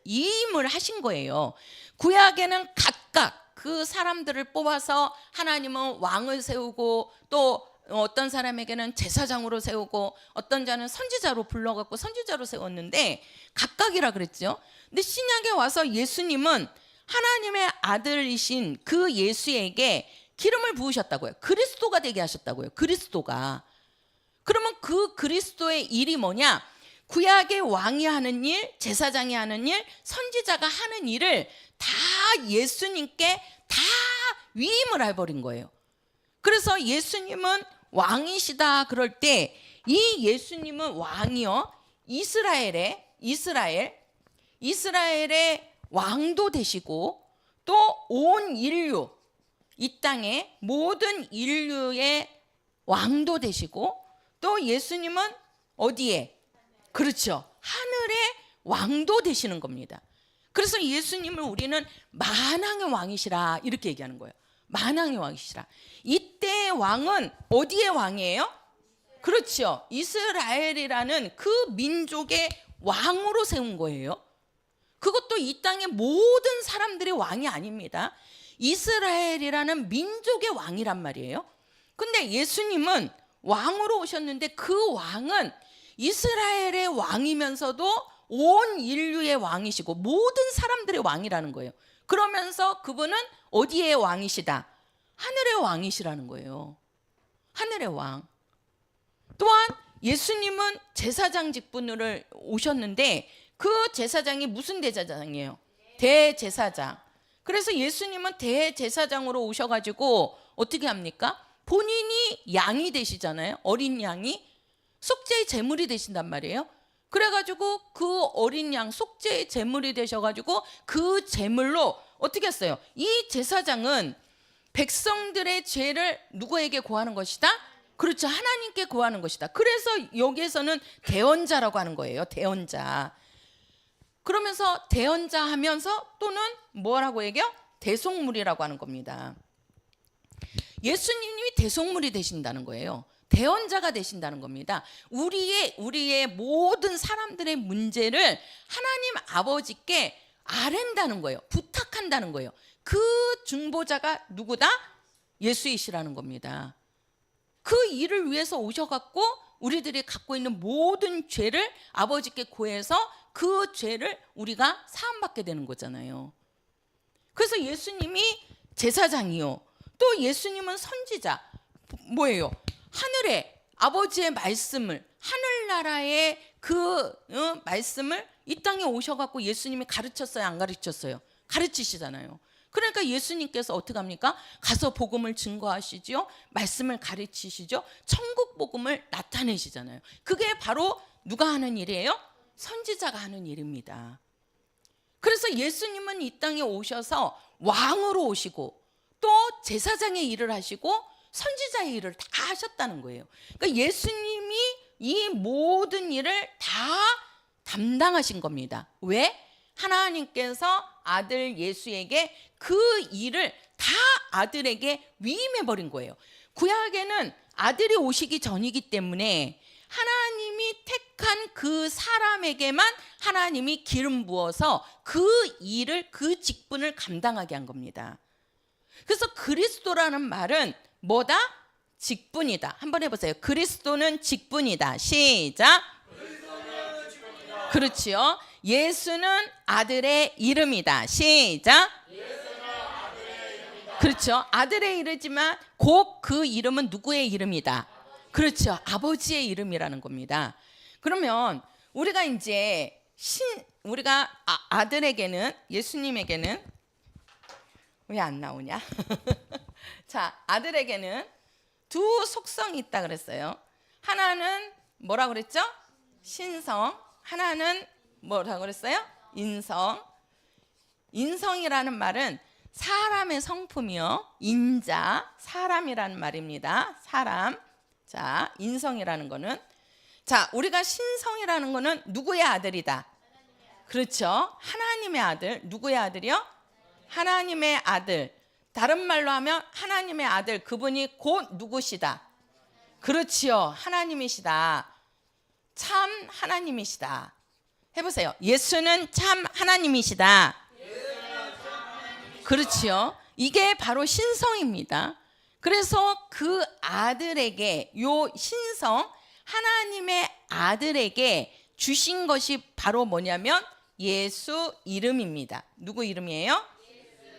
이임을 하신 거예요. 구약에는 각각 그 사람들을 뽑아서 하나님은 왕을 세우고, 또 어떤 사람에게는 제사장으로 세우고, 어떤 자는 선지자로 불러갖고 선지자로 세웠는데 각각이라 그랬죠. 근데 신약에 와서 예수님은 하나님의 아들이신 그 예수에게 기름을 부으셨다고요. 그리스도가 되게 하셨다고요. 그리스도가. 그러면 그 그리스도의 일이 뭐냐? 구약의 왕이 하는 일, 제사장이 하는 일, 선지자가 하는 일을 다 예수님께 다 위임을 해버린 거예요. 그래서 예수님은 왕이시다 그럴 때 이 예수님은 왕이요, 이스라엘의 왕도 되시고, 또 온 인류, 이 땅의 모든 인류의 왕도 되시고, 또 예수님은 어디에? 그렇죠. 하늘의 왕도 되시는 겁니다. 그래서 예수님을 우리는 만왕의 왕이시라 이렇게 얘기하는 거예요. 만왕의 왕이시라. 이때의 왕은 어디의 왕이에요? 그렇죠. 이스라엘이라는 그 민족의 왕으로 세운 거예요. 그것도 이 땅의 모든 사람들의 왕이 아닙니다. 이스라엘이라는 민족의 왕이란 말이에요. 근데 예수님은 왕으로 오셨는데 그 왕은 이스라엘의 왕이면서도 온 인류의 왕이시고 모든 사람들의 왕이라는 거예요. 그러면서 그분은 어디의 왕이시다? 하늘의 왕이시라는 거예요. 하늘의 왕. 또한 예수님은 제사장 직분으로 오셨는데 그 제사장이 무슨 대제사장이에요? 대제사장. 그래서 예수님은 대제사장으로 오셔가지고 어떻게 합니까? 본인이 양이 되시잖아요. 어린 양이 속죄의 제물이 되신단 말이에요. 그래가지고 그 어린 양 속죄의 제물이 되셔가지고 그 제물로 어떻게 했어요? 이 제사장은 백성들의 죄를 누구에게 고하는 것이다? 그렇죠. 하나님께 고하는 것이다. 그래서 여기에서는 대언자라고 하는 거예요. 대언자. 그러면서 대언자 하면서 또는 뭐라고 얘기해요? 대속물이라고 하는 겁니다. 예수님이 대속물이 되신다는 거예요. 대언자가 되신다는 겁니다. 우리의 모든 사람들의 문제를 하나님 아버지께 아랜다는 거예요. 부탁한다는 거예요. 그 중보자가 누구다? 예수이시라는 겁니다. 그 일을 위해서 오셔갖고 우리들이 갖고 있는 모든 죄를 아버지께 고해서 그 죄를 우리가 사함받게 되는 거잖아요. 그래서 예수님이 제사장이요, 또 예수님은 선지자. 뭐예요? 하늘의 아버지의 말씀을, 하늘나라의 그 말씀을 이 땅에 오셔갖고 예수님이 가르쳤어요, 안 가르쳤어요? 가르치시잖아요. 그러니까 예수님께서 어떻게 합니까? 가서 복음을 증거하시죠, 말씀을 가르치시죠, 천국 복음을 나타내시잖아요. 그게 바로 누가 하는 일이에요? 선지자가 하는 일입니다. 그래서 예수님은 이 땅에 오셔서 왕으로 오시고 또 제사장의 일을 하시고 선지자의 일을 다 하셨다는 거예요. 그러니까 예수님이 이 모든 일을 다 담당하신 겁니다. 왜? 하나님께서 아들 예수에게 그 일을 다 아들에게 위임해 버린 거예요. 구약에는 아들이 오시기 전이기 때문에 하나님이 택한 그 사람에게만 하나님이 기름 부어서 그 일을, 그 직분을 감당하게 한 겁니다. 그래서 그리스도라는 말은 뭐다? 직분이다. 한번 해보세요. 그리스도는 직분이다. 시작. 그렇지요. 예수는 아들의 이름이다. 시작. 그렇죠. 아들의 이름이지만 곧 그 이름은 누구의 이름이다? 그렇죠. 아버지의 이름이라는 겁니다. 그러면 우리가 이제 우리가 아들에게는, 예수님에게는 왜 안 나오냐? 자, 아들에게는 두 속성이 있다 그랬어요. 하나는 뭐라 그랬죠? 신성. 하나는 뭐라 그랬어요? 인성. 인성이라는 말은 사람의 성품이요, 인자, 사람이라는 말입니다. 사람. 자, 인성이라는 거는, 자, 우리가 신성이라는 거는 누구의 아들이다? 그렇죠. 하나님의 아들. 누구의 아들이요? 하나님의 아들. 다른 말로 하면 하나님의 아들, 그분이 곧 누구시다? 그렇지요. 하나님이시다. 참 하나님이시다. 해보세요. 예수는 참 하나님이시다. 그렇지요. 이게 바로 신성입니다. 그래서 그 아들에게, 요 신성, 하나님의 아들에게 주신 것이 바로 뭐냐면 예수 이름입니다. 누구 이름이에요?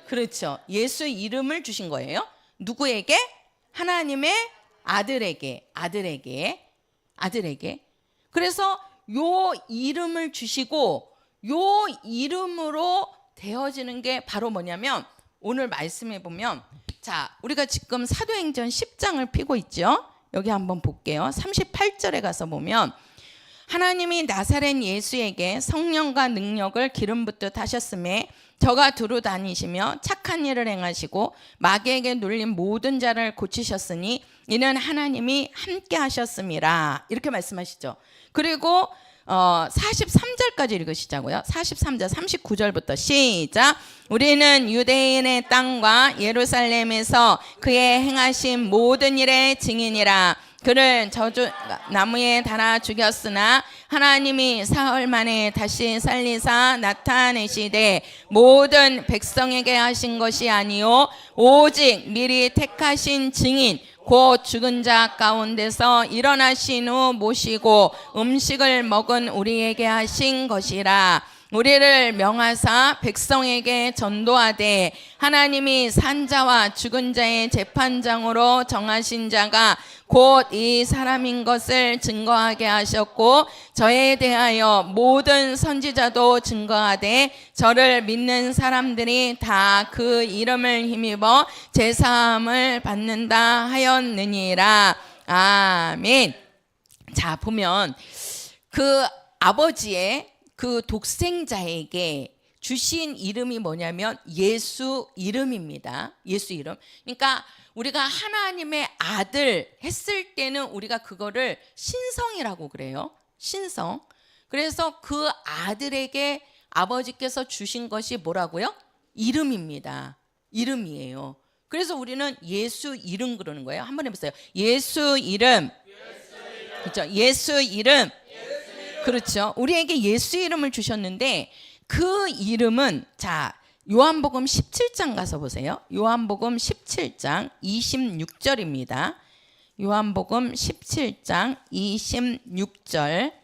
그렇죠. 예수 이름을 주신 거예요. 누구에게? 하나님의 아들에게. 그래서 요 이름을 주시고 요 이름으로 되어지는 게 바로 뭐냐면, 오늘 말씀해 보면, 자, 우리가 지금 사도행전 10장을 피고 있죠. 여기 한번 볼게요. 38절에 가서 보면, 하나님이 나사렛 예수에게 성령과 능력을 기름 붓듯 하셨음에 저가 두루 다니시며 착한 일을 행하시고 마귀에게 눌린 모든 자를 고치셨으니 이는 하나님이 함께 하셨음이라. 이렇게 말씀하시죠. 그리고 43절까지 읽으시자고요. 43절 39절부터 시작. 우리는 유대인의 땅과 예루살렘에서 그의 행하신 모든 일의 증인이라. 그를 저주 나무에 달아 죽였으나 하나님이 사흘 만에 다시 살리사 나타내시되 모든 백성에게 하신 것이 아니요 오직 미리 택하신 증인 곧 죽은 자 가운데서 일어나신 후 모시고 음식을 먹은 우리에게 하신 것이라. 우리를 명하사 백성에게 전도하되 하나님이 산자와 죽은 자의 재판장으로 정하신 자가 곧 이 사람인 것을 증거하게 하셨고 저에 대하여 모든 선지자도 증거하되 저를 믿는 사람들이 다 그 이름을 힘입어 제사함을 받는다 하였느니라. 아멘. 자, 보면 그 아버지의 그 독생자에게 주신 이름이 뭐냐면 예수 이름입니다. 예수 이름. 그러니까 우리가 하나님의 아들 했을 때는 우리가 그거를 신성이라고 그래요. 신성. 그래서 그 아들에게 아버지께서 주신 것이 뭐라고요? 이름입니다. 이름이에요. 그래서 우리는 예수 이름 그러는 거예요. 한번 해보세요. 예수 이름. 그렇죠. 예수 이름. 그렇죠. 우리에게 예수 이름을 주셨는데 그 이름은 자 요한복음 17장 가서 보세요. 요한복음 17장 26절입니다. 요한복음 17장 26절.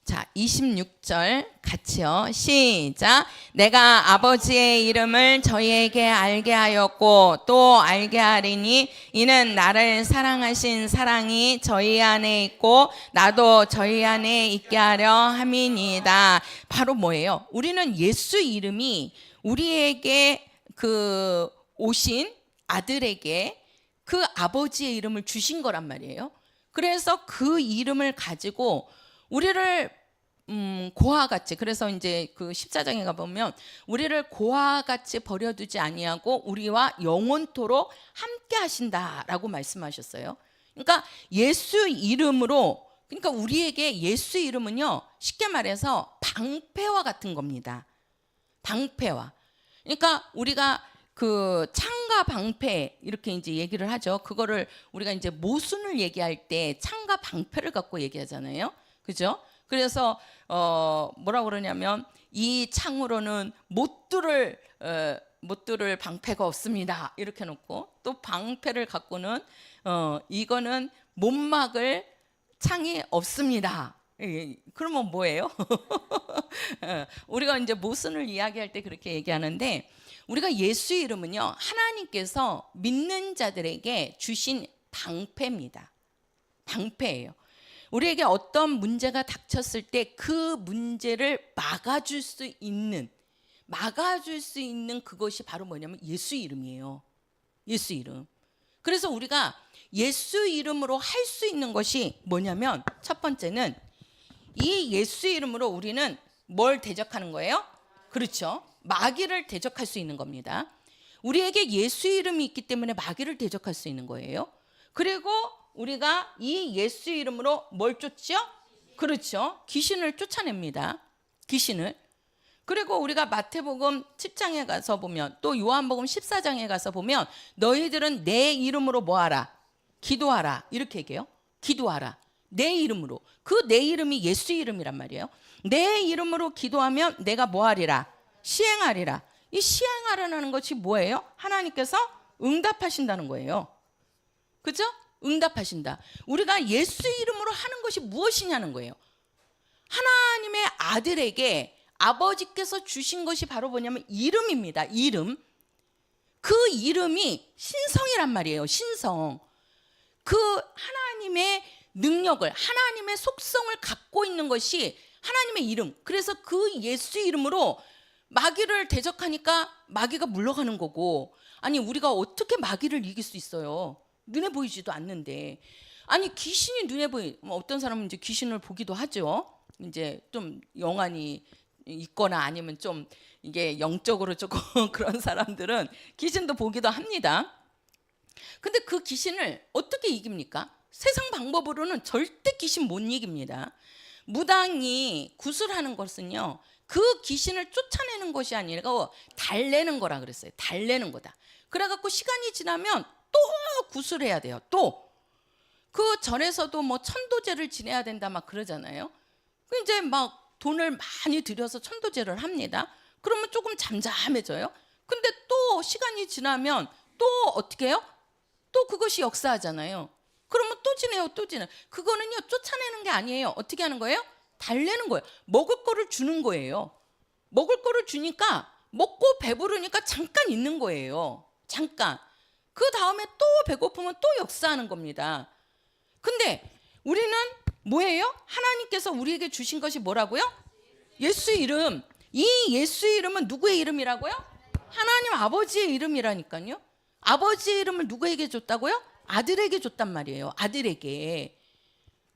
자, 26절 같이요. 시작. 내가 아버지의 이름을 저희에게 알게 하였고 또 알게 하리니 이는 나를 사랑하신 사랑이 저희 안에 있고 나도 저희 안에 있게 하려 함이니이다. 바로 뭐예요? 우리는 예수 이름이 우리에게 그 오신 아들에게 그 아버지의 이름을 주신 거란 말이에요. 그래서 그 이름을 가지고 우리를 고와 같이, 그래서 이제 그 14장에 가보면 우리를 고와 같이 버려두지 아니하고 우리와 영원토록 함께 하신다라고 말씀하셨어요. 그러니까 예수 이름으로, 그러니까 우리에게 예수 이름은요 쉽게 말해서 방패와 같은 겁니다. 방패와. 그러니까 우리가 그 창과 방패 이렇게 이제 얘기를 하죠. 그거를 우리가 이제 모순을 얘기할 때 창과 방패를 갖고 얘기하잖아요. 그죠? 그래서 뭐라 그러냐면 이 창으로는 못 뚫을 방패가 없습니다. 이렇게 놓고 또 방패를 갖고는 이거는 못 막을 창이 없습니다. 그러면 뭐예요? 우리가 이제 모순을 이야기할 때 그렇게 얘기하는데 우리가 예수 이름은요 하나님께서 믿는 자들에게 주신 방패입니다. 방패예요. 우리에게 어떤 문제가 닥쳤을 때 그 문제를 막아줄 수 있는 그것이 바로 뭐냐면 예수 이름이에요. 예수 이름. 그래서 우리가 예수 이름으로 할 수 있는 것이 뭐냐면 첫 번째는 이 예수 이름으로 우리는 뭘 대적하는 거예요? 그렇죠. 마귀를 대적할 수 있는 겁니다. 우리에게 예수 이름이 있기 때문에 마귀를 대적할 수 있는 거예요. 그리고 우리가 이 예수 이름으로 뭘 쫓죠? 그렇죠. 귀신을 쫓아냅니다. 귀신을. 그리고 우리가 마태복음 7장에 가서 보면 또 요한복음 14장에 가서 보면 너희들은 내 이름으로 뭐하라? 기도하라. 이렇게 얘기해요. 기도하라. 내 이름으로. 그 내 이름이 예수 이름이란 말이에요. 내 이름으로 기도하면 내가 뭐하리라? 시행하리라. 이 시행하라는 것이 뭐예요? 하나님께서 응답하신다는 거예요. 그죠? 응답하신다. 우리가 예수 이름으로 하는 것이 무엇이냐는 거예요. 하나님의 아들에게 아버지께서 주신 것이 바로 뭐냐면 이름입니다. 이름. 그 이름이 신성이란 말이에요. 신성. 그 하나님의 능력을, 하나님의 속성을 갖고 있는 것이 하나님의 이름. 그래서 그 예수 이름으로 마귀를 대적하니까 마귀가 물러가는 거고, 아니 우리가 어떻게 마귀를 이길 수 있어요? 눈에 보이지도 않는데. 아니 귀신이 눈에 어떤 사람은 이제 귀신을 보기도 하죠. 이제 좀 영안이 있거나 아니면 좀 이게 영적으로 조금 그런 사람들은 귀신도 보기도 합니다. 근데 그 귀신을 어떻게 이깁니까? 세상 방법으로는 절대 귀신 못 이깁니다. 무당이 구슬하는 것은요 그 귀신을 쫓아내는 것이 아니라 달래는 거라 그랬어요. 달래는 거다. 그래갖고 시간이 지나면 또 구슬해야 돼요. 또 그 절에서도 뭐 천도제를 지내야 된다 막 그러잖아요. 이제 막 돈을 많이 들여서 천도제를 합니다. 그러면 조금 잠잠해져요. 근데 또 시간이 지나면 또 어떻게 해요? 또 그것이 역사하잖아요. 그러면 또 지내요, 또 지내요. 그거는요 쫓아내는 게 아니에요. 어떻게 하는 거예요? 달래는 거예요. 먹을 거를 주는 거예요. 먹을 거를 주니까 먹고 배부르니까 잠깐 있는 거예요. 잠깐. 그 다음에 또 배고프면 또 역사하는 겁니다. 근데 우리는 뭐예요? 하나님께서 우리에게 주신 것이 뭐라고요? 예수 이름. 이 예수 이름은 누구의 이름이라고요? 하나님 아버지의 이름이라니까요. 아버지의 이름을 누구에게 줬다고요? 아들에게 줬단 말이에요. 아들에게.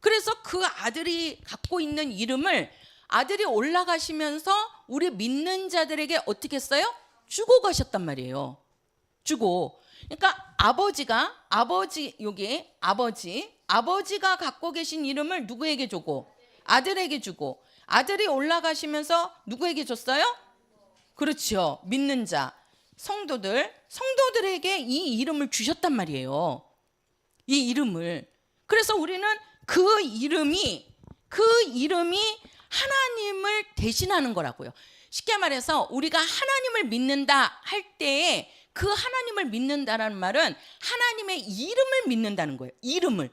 그래서 그 아들이 갖고 있는 이름을 아들이 올라가시면서 우리 믿는 자들에게 어떻게 했어요? 주고 가셨단 말이에요. 주고. 그러니까 아버지가 갖고 계신 이름을 누구에게 주고? 아들에게 주고. 아들이 올라가시면서 누구에게 줬어요? 그렇죠. 믿는 자, 성도들에게 이 이름을 주셨단 말이에요. 이 이름을. 그래서 우리는 그 이름이 하나님을 대신하는 거라고요. 쉽게 말해서 우리가 하나님을 믿는다 할 때에 그 하나님을 믿는다라는 말은 하나님의 이름을 믿는다는 거예요. 이름을.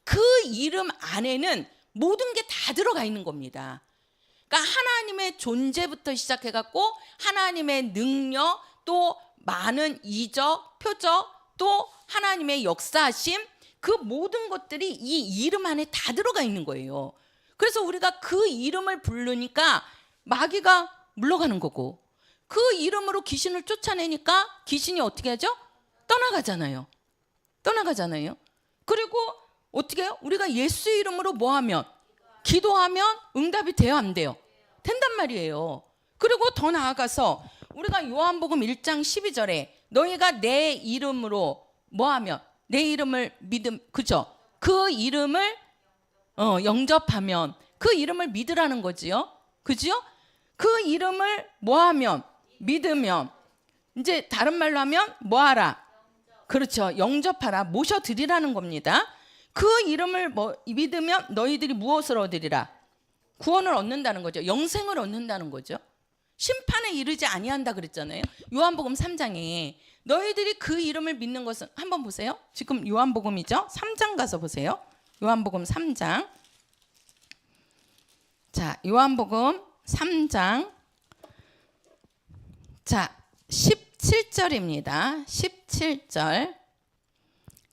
그 이름 안에는 모든 게 다 들어가 있는 겁니다. 그러니까 하나님의 존재부터 시작해갖고 하나님의 능력, 또 많은 이적, 표적, 또 하나님의 역사하심, 그 모든 것들이 이 이름 안에 다 들어가 있는 거예요. 그래서 우리가 그 이름을 부르니까 마귀가 물러가는 거고, 그 이름으로 귀신을 쫓아내니까 귀신이 어떻게 하죠? 떠나가잖아요. 그리고 어떻게 해요? 우리가 예수 이름으로 뭐 하면? 기도하면 응답이 돼요, 안 돼요? 된단 말이에요. 그리고 더 나아가서 우리가 요한복음 1장 12절에 너희가 내 이름으로 뭐 하면? 내 이름을 그죠? 그 이름을 영접하면, 그 이름을 믿으라는 거지요. 그죠? 그 이름을 뭐 하면? 믿으면. 이제 다른 말로 하면 뭐 하라? 그렇죠. 영접하라. 모셔드리라는 겁니다. 그 이름을 믿으면 너희들이 무엇을 얻으리라? 구원을 얻는다는 거죠. 영생을 얻는다는 거죠. 심판에 이르지 아니한다 그랬잖아요. 요한복음 3장에 너희들이 그 이름을 믿는 것은, 한번 보세요. 지금 요한복음이죠. 3장 가서 보세요. 요한복음 3장. 자, 요한복음 3장. 자, 17절입니다. 17절.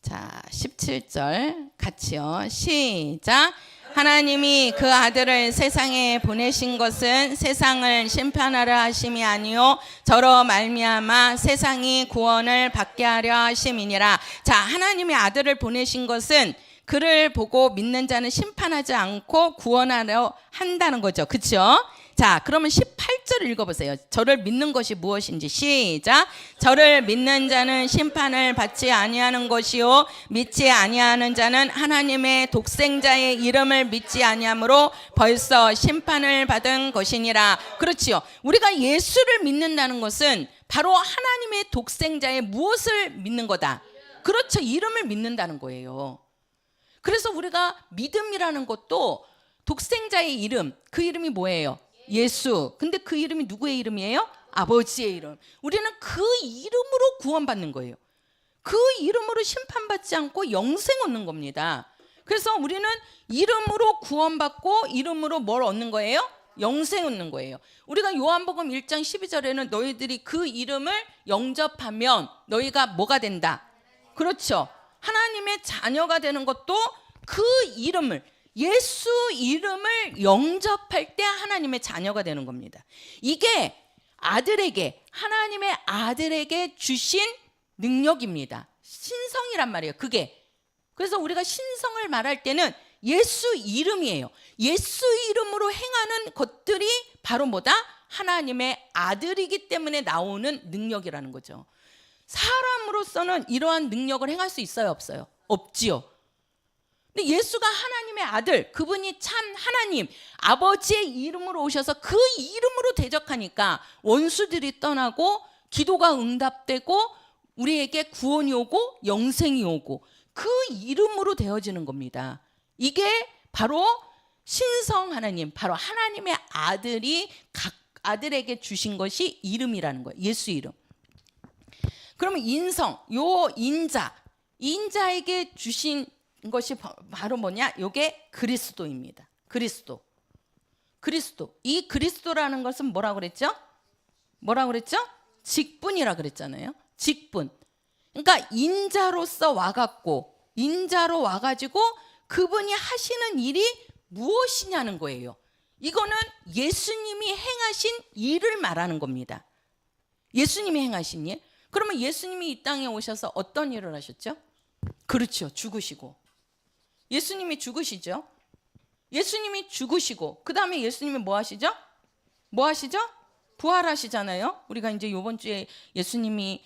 자, 17절 같이요. 시작. 하나님이 그 아들을 세상에 보내신 것은 세상을 심판하려 하심이 아니요 저로 말미암아 세상이 구원을 받게 하려 하심이니라. 자, 하나님의 아들을 보내신 것은 그를 보고 믿는 자는 심판하지 않고 구원하려 한다는 거죠. 그렇죠? 자, 그러면 18절 읽어보세요. 저를 믿는 것이 무엇인지. 시작. 저를 믿는 자는 심판을 받지 아니하는 것이요 믿지 아니하는 자는 하나님의 독생자의 이름을 믿지 아니하므로 벌써 심판을 받은 것이니라. 그렇지요. 우리가 예수를 믿는다는 것은 바로 하나님의 독생자의 무엇을 믿는 거다? 그렇죠. 이름을 믿는다는 거예요. 그래서 우리가 믿음이라는 것도 독생자의 이름, 그 이름이 뭐예요? 예수. 근데 그 이름이 누구의 이름이에요? 아버지의 이름. 우리는 그 이름으로 구원받는 거예요. 그 이름으로 심판받지 않고 영생 얻는 겁니다. 그래서 우리는 이름으로 구원받고 이름으로 뭘 얻는 거예요? 영생 얻는 거예요. 우리가 요한복음 1장 12절에는 너희들이 그 이름을 영접하면 너희가 뭐가 된다? 그렇죠. 하나님의 자녀가 되는 것도 그 이름을, 예수 이름을 영접할 때 하나님의 자녀가 되는 겁니다. 이게 아들에게, 하나님의 아들에게 주신 능력입니다. 신성이란 말이에요. 그게. 그래서 우리가 신성을 말할 때는 예수 이름이에요. 예수 이름으로 행하는 것들이 바로 뭐다? 하나님의 아들이기 때문에 나오는 능력이라는 거죠. 사람으로서는 이러한 능력을 행할 수 있어요, 없어요? 없지요. 근데 예수가 하나님의 아들, 그분이 참 하나님, 아버지의 이름으로 오셔서 그 이름으로 대적하니까 원수들이 떠나고 기도가 응답되고 우리에게 구원이 오고 영생이 오고 그 이름으로 되어지는 겁니다. 이게 바로 신성 하나님, 바로 하나님의 아들이 각 아들에게 주신 것이 이름이라는 거예요. 예수 이름. 그러면 인성, 요 인자에게 주신 것이 바로 뭐냐? 요게 그리스도입니다. 그리스도. 이 그리스도라는 것은 뭐라고 그랬죠? 직분이라 그랬잖아요. 직분. 그러니까 인자로서 와갖고, 인자로 와가지고 그분이 하시는 일이 무엇이냐는 거예요. 이거는 예수님이 행하신 일을 말하는 겁니다. 예수님이 행하신 일. 그러면 예수님이 이 땅에 오셔서 어떤 일을 하셨죠? 그렇죠. 죽으시고. 예수님이 죽으시죠. 예수님이 죽으시고 그 다음에 예수님이 뭐 하시죠? 부활하시잖아요. 우리가 이제 이번 주에 예수님이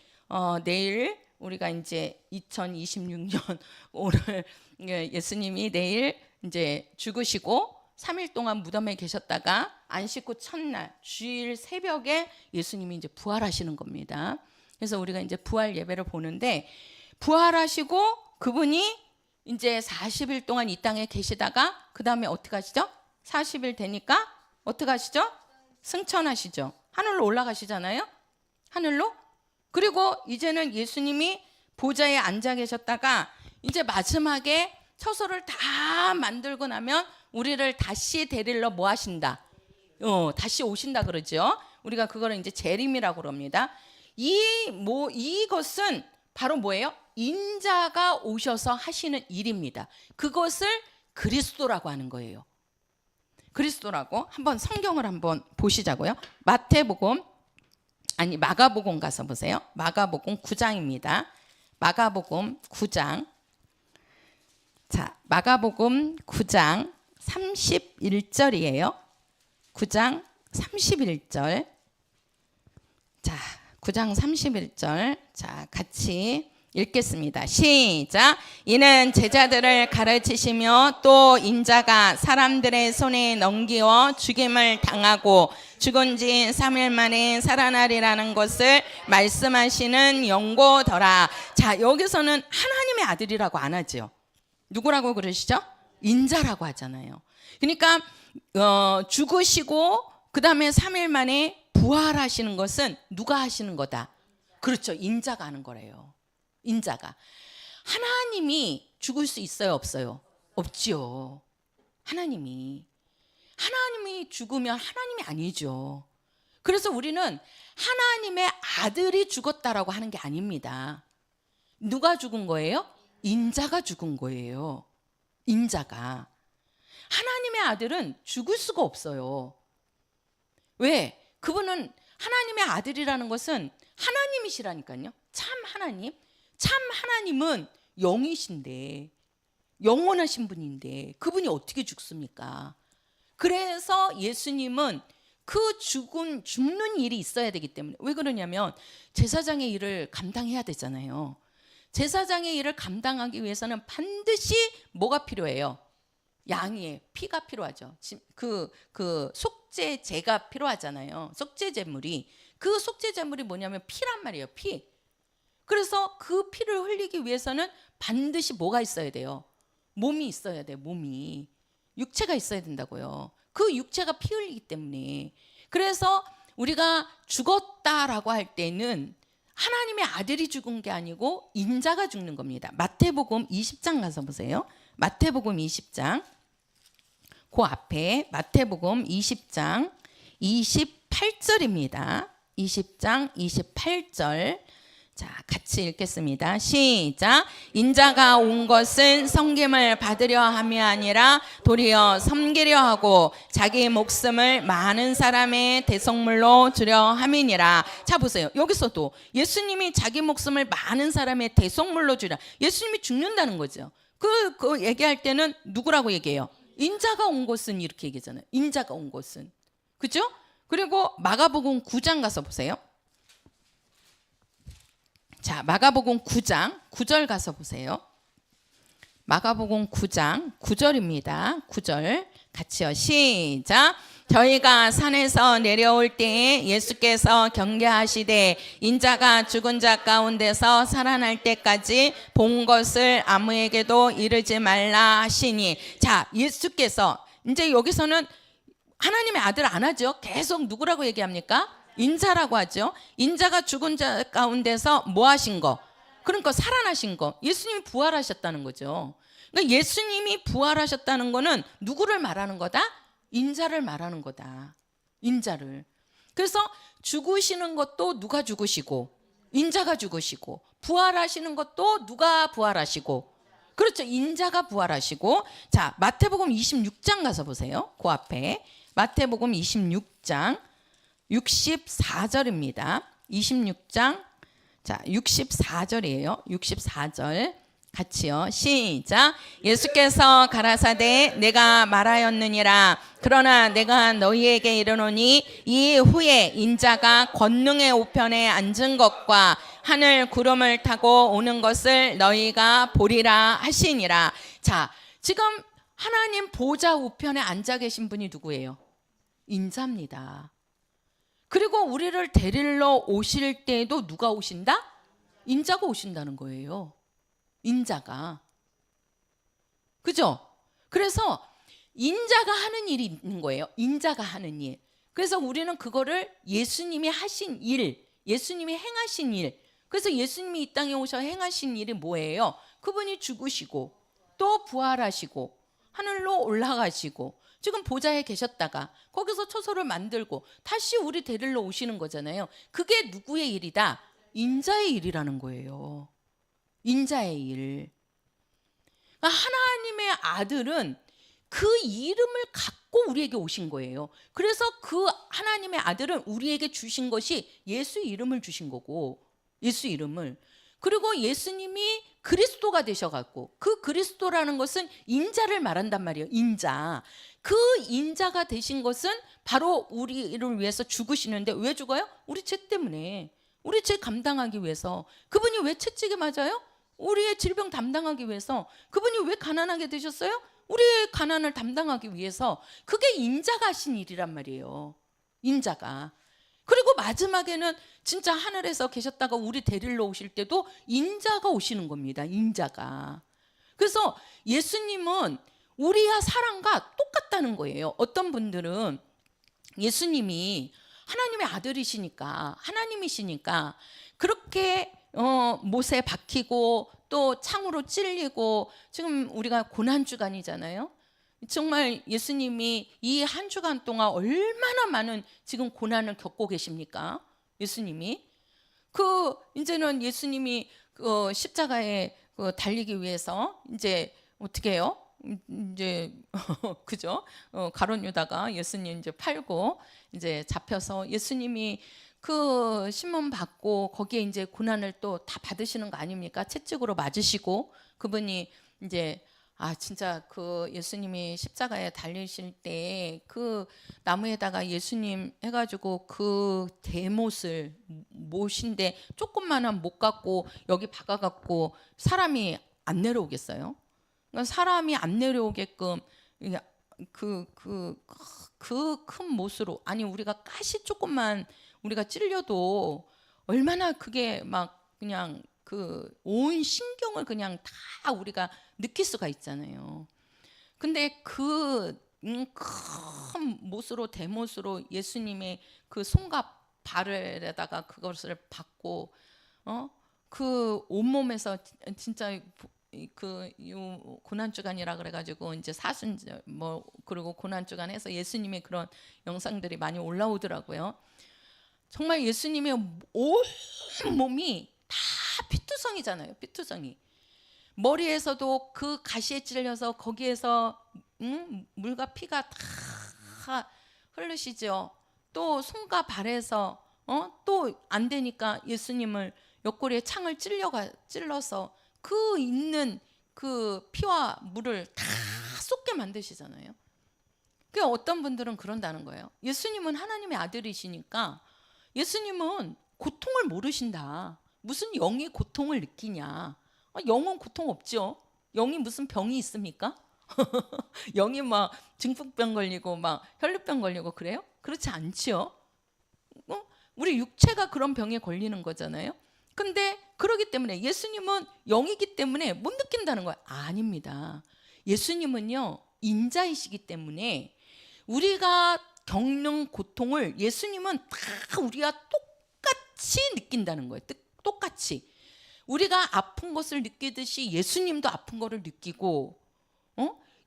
내일 우리가 이제 2026년 오늘 예수님이 내일 이제 죽으시고 3일 동안 무덤에 계셨다가 안식구 첫날 주일 새벽에 예수님이 이제 부활하시는 겁니다. 그래서 우리가 이제 부활 예배를 보는데 부활하시고 그분이 이제 40일 동안 이 땅에 계시다가 그 다음에 어떻게 하시죠? 40일 되니까 어떻게 하시죠? 승천하시죠. 하늘로 올라가시잖아요. 하늘로. 그리고 이제는 예수님이 보좌에 앉아 계셨다가 이제 마지막에 처소를 다 만들고 나면 우리를 다시 데리러 뭐 하신다? 다시 오신다 그러죠. 우리가 그거를 이제 재림이라고 그럽니다. 이것은 바로 뭐예요? 인자가 오셔서 하시는 일입니다. 그것을 그리스도라고 하는 거예요. 그리스도라고. 한번 성경을 한번 보시자고요. 마가복음 가서 보세요. 마가복음 9장입니다. 마가복음 9장. 자, 마가복음 9장 31절이에요. 9장 31절. 자, 9장 31절. 자, 같이 읽겠습니다. 시작. 이는 제자들을 가르치시며 또 인자가 사람들의 손에 넘기어 죽임을 당하고 죽은 지 3일 만에 살아나리라는 것을 말씀하시는 연고더라. 자, 여기서는 하나님의 아들이라고 안 하죠. 누구라고 그러시죠? 인자라고 하잖아요. 그러니까 죽으시고 그 다음에 3일 만에 부활하시는 것은 누가 하시는 거다? 그렇죠. 인자가 하는 거래요. 인자가. 하나님이 죽을 수 있어요? 없어요? 없지요. 하나님이 죽으면 하나님이 아니죠. 그래서 우리는 하나님의 아들이 죽었다라고 하는 게 아닙니다. 누가 죽은 거예요? 인자가 죽은 거예요. 인자가. 하나님의 아들은 죽을 수가 없어요. 왜? 그분은 하나님의 아들이라는 것은 하나님이시라니까요. 참 하나님. 참 하나님은 영이신데, 영원하신 분인데 그분이 어떻게 죽습니까? 그래서 예수님은 그 죽는 일이 있어야 되기 때문에. 왜 그러냐면 제사장의 일을 감당해야 되잖아요. 제사장의 일을 감당하기 위해서는 반드시 뭐가 필요해요? 양의 피가 필요하죠. 그 속죄제가 필요하잖아요. 속죄제물이. 그 속죄제물이 뭐냐면 피란 말이에요. 피. 그래서 그 피를 흘리기 위해서는 반드시 뭐가 있어야 돼요? 몸이 있어야 돼요. 몸이. 육체가 있어야 된다고요. 그 육체가 피 흘리기 때문에. 그래서 우리가 죽었다라고 할 때는 하나님의 아들이 죽은 게 아니고 인자가 죽는 겁니다. 마태복음 20장 가서 보세요. 마태복음 20장. 그 앞에 마태복음 20장 28절입니다. 20장 28절. 자, 같이 읽겠습니다. 시작. 인자가 온 것은 섬김을 받으려 함이 아니라 도리어 섬기려 하고 자기 목숨을 많은 사람의 대속물로 주려 함이니라. 자, 보세요. 여기서도 예수님이 자기 목숨을 많은 사람의 대속물로 주라. 예수님이 죽는다는 거죠. 그 얘기할 때는 누구라고 얘기해요? 인자가 온 것은 이렇게 얘기하잖아요. 인자가 온 것은. 그죠? 그리고 마가복음 9장 가서 보세요. 자, 마가복음 9장 9절 가서 보세요. 마가복음 9장 9절입니다. 9절 같이요. 시작. 저희가 산에서 내려올 때에 예수께서 경계하시되 인자가 죽은 자 가운데서 살아날 때까지 본 것을 아무에게도 이르지 말라 하시니. 자, 예수께서 이제 여기서는 하나님의 아들 안 하죠. 계속 누구라고 얘기합니까? 인자라고 하죠. 인자가 죽은 자 가운데서 뭐 하신 거? 그러니까 살아나신 거. 예수님이 부활하셨다는 거죠. 그러니까 예수님이 부활하셨다는 거는 누구를 말하는 거다? 인자를 말하는 거다. 인자를. 그래서 죽으시는 것도 누가 죽으시고 인자가 죽으시고 부활하시는 것도 누가 부활하시고 그렇죠. 인자가 부활하시고. 자, 마태복음 26장 가서 보세요. 그 앞에 마태복음 26장 64절입니다. 26장 자 64절이에요. 64절 같이요. 시작. 예수께서 가라사대 내가 말하였느니라. 그러나 내가 너희에게 이르노니 이후에 인자가 권능의 우편에 앉은 것과 하늘 구름을 타고 오는 것을 너희가 보리라 하시니라. 자, 지금 하나님 보좌 우편에 앉아 계신 분이 누구예요? 인자입니다. 그리고 우리를 데리러 오실 때에도 누가 오신다? 인자가 오신다는 거예요. 인자가. 그죠? 그래서 인자가 하는 일이 있는 거예요. 인자가 하는 일. 그래서 우리는 그거를 예수님이 하신 일, 예수님이 행하신 일. 그래서 예수님이 이 땅에 오셔 행하신 일이 뭐예요? 그분이 죽으시고 또 부활하시고 하늘로 올라가시고 지금 보좌에 계셨다가 거기서 초소를 만들고 다시 우리 데리러 오시는 거잖아요. 그게 누구의 일이다? 인자의 일이라는 거예요. 인자의 일. 그러니까 하나님의 아들은 그 이름을 갖고 우리에게 오신 거예요. 그래서 그 하나님의 아들은 우리에게 주신 것이 예수 이름을 주신 거고, 예수 이름을. 그리고 예수님이 그리스도가 되셔갖고, 그 그리스도라는 것은 인자를 말한단 말이에요. 인자. 그 인자가 되신 것은 바로 우리를 위해서 죽으시는데 왜 죽어요? 우리 죄 때문에. 우리 죄 감당하기 위해서. 그분이 왜 채찍에 맞아요? 우리의 질병 담당하기 위해서. 그분이 왜 가난하게 되셨어요? 우리의 가난을 담당하기 위해서. 그게 인자가 하신 일이란 말이에요. 인자가. 그리고 마지막에는 진짜 하늘에서 계셨다가 우리 데리러 오실 때도 인자가 오시는 겁니다. 인자가. 그래서 예수님은 우리와 사랑과 똑같다는 거예요. 어떤 분들은 예수님이 하나님의 아들이시니까, 하나님이시니까 그렇게 못에 박히고 또 창으로 찔리고, 지금 우리가 고난주간이잖아요. 정말 예수님이 이 한 주간 동안 얼마나 많은 지금 고난을 겪고 계십니까? 예수님이. 이제는 예수님이 십자가에 달리기 위해서 이제 어떻게 해요? 이제 그죠? 가룟 유다가 예수님 이제 팔고 이제 잡혀서 예수님이 그 신문 받고 거기에 이제 고난을 또 다 받으시는 거 아닙니까? 채찍으로 맞으시고 그분이 이제 진짜 그 예수님이 십자가에 달리실 때 그 나무에다가 예수님 해가지고 그 대못을 못인데 조금만한 못 갖고 여기 박아갖고 사람이 안 내려오겠어요? 그러니까 사람이 안 내려오게끔 그 큰 못으로, 아니 우리가 가시 조금만 우리가 찔려도 얼마나 그게 막 그냥 그 온 신경을 그냥 다 우리가 느낄 수가 있잖아요. 근데 그 큰 못으로, 대못으로 예수님의 그 손과 발에다가 그것을 받고 그 온몸에서 진짜 그 고난주간이라 그래가지고 이제 사순절 뭐 그리고 고난주간 해서 예수님의 그런 영상들이 많이 올라오더라고요. 정말 예수님의 온 몸이 다 피투성이잖아요. 피투성이. 머리에서도 그 가시에 찔려서 거기에서 물과 피가 다 흐르시죠. 또 손과 발에서 또 안 되니까 예수님을 옆구리에 창을 찔러서 그 있는 그 피와 물을 다 쏟게 만드시잖아요. 그 어떤 분들은 그런다는 거예요. 예수님은 하나님의 아들이시니까 예수님은 고통을 모르신다. 무슨 영이 고통을 느끼냐? 영은 고통 없죠. 영이 무슨 병이 있습니까? 영이 막 중풍병 걸리고 막 혈루병 걸리고 그래요? 그렇지 않지요. 우리 육체가 그런 병에 걸리는 거잖아요. 근데 그러기 때문에 예수님은 영이기 때문에 못 느낀다는 거예요. 아닙니다. 예수님은요 인자이시기 때문에 우리가 겪는 고통을 예수님은 다 우리가 똑같이 느낀다는 거예요. 똑같이. 우리가 아픈 것을 느끼듯이 예수님도 아픈 것을 느끼고,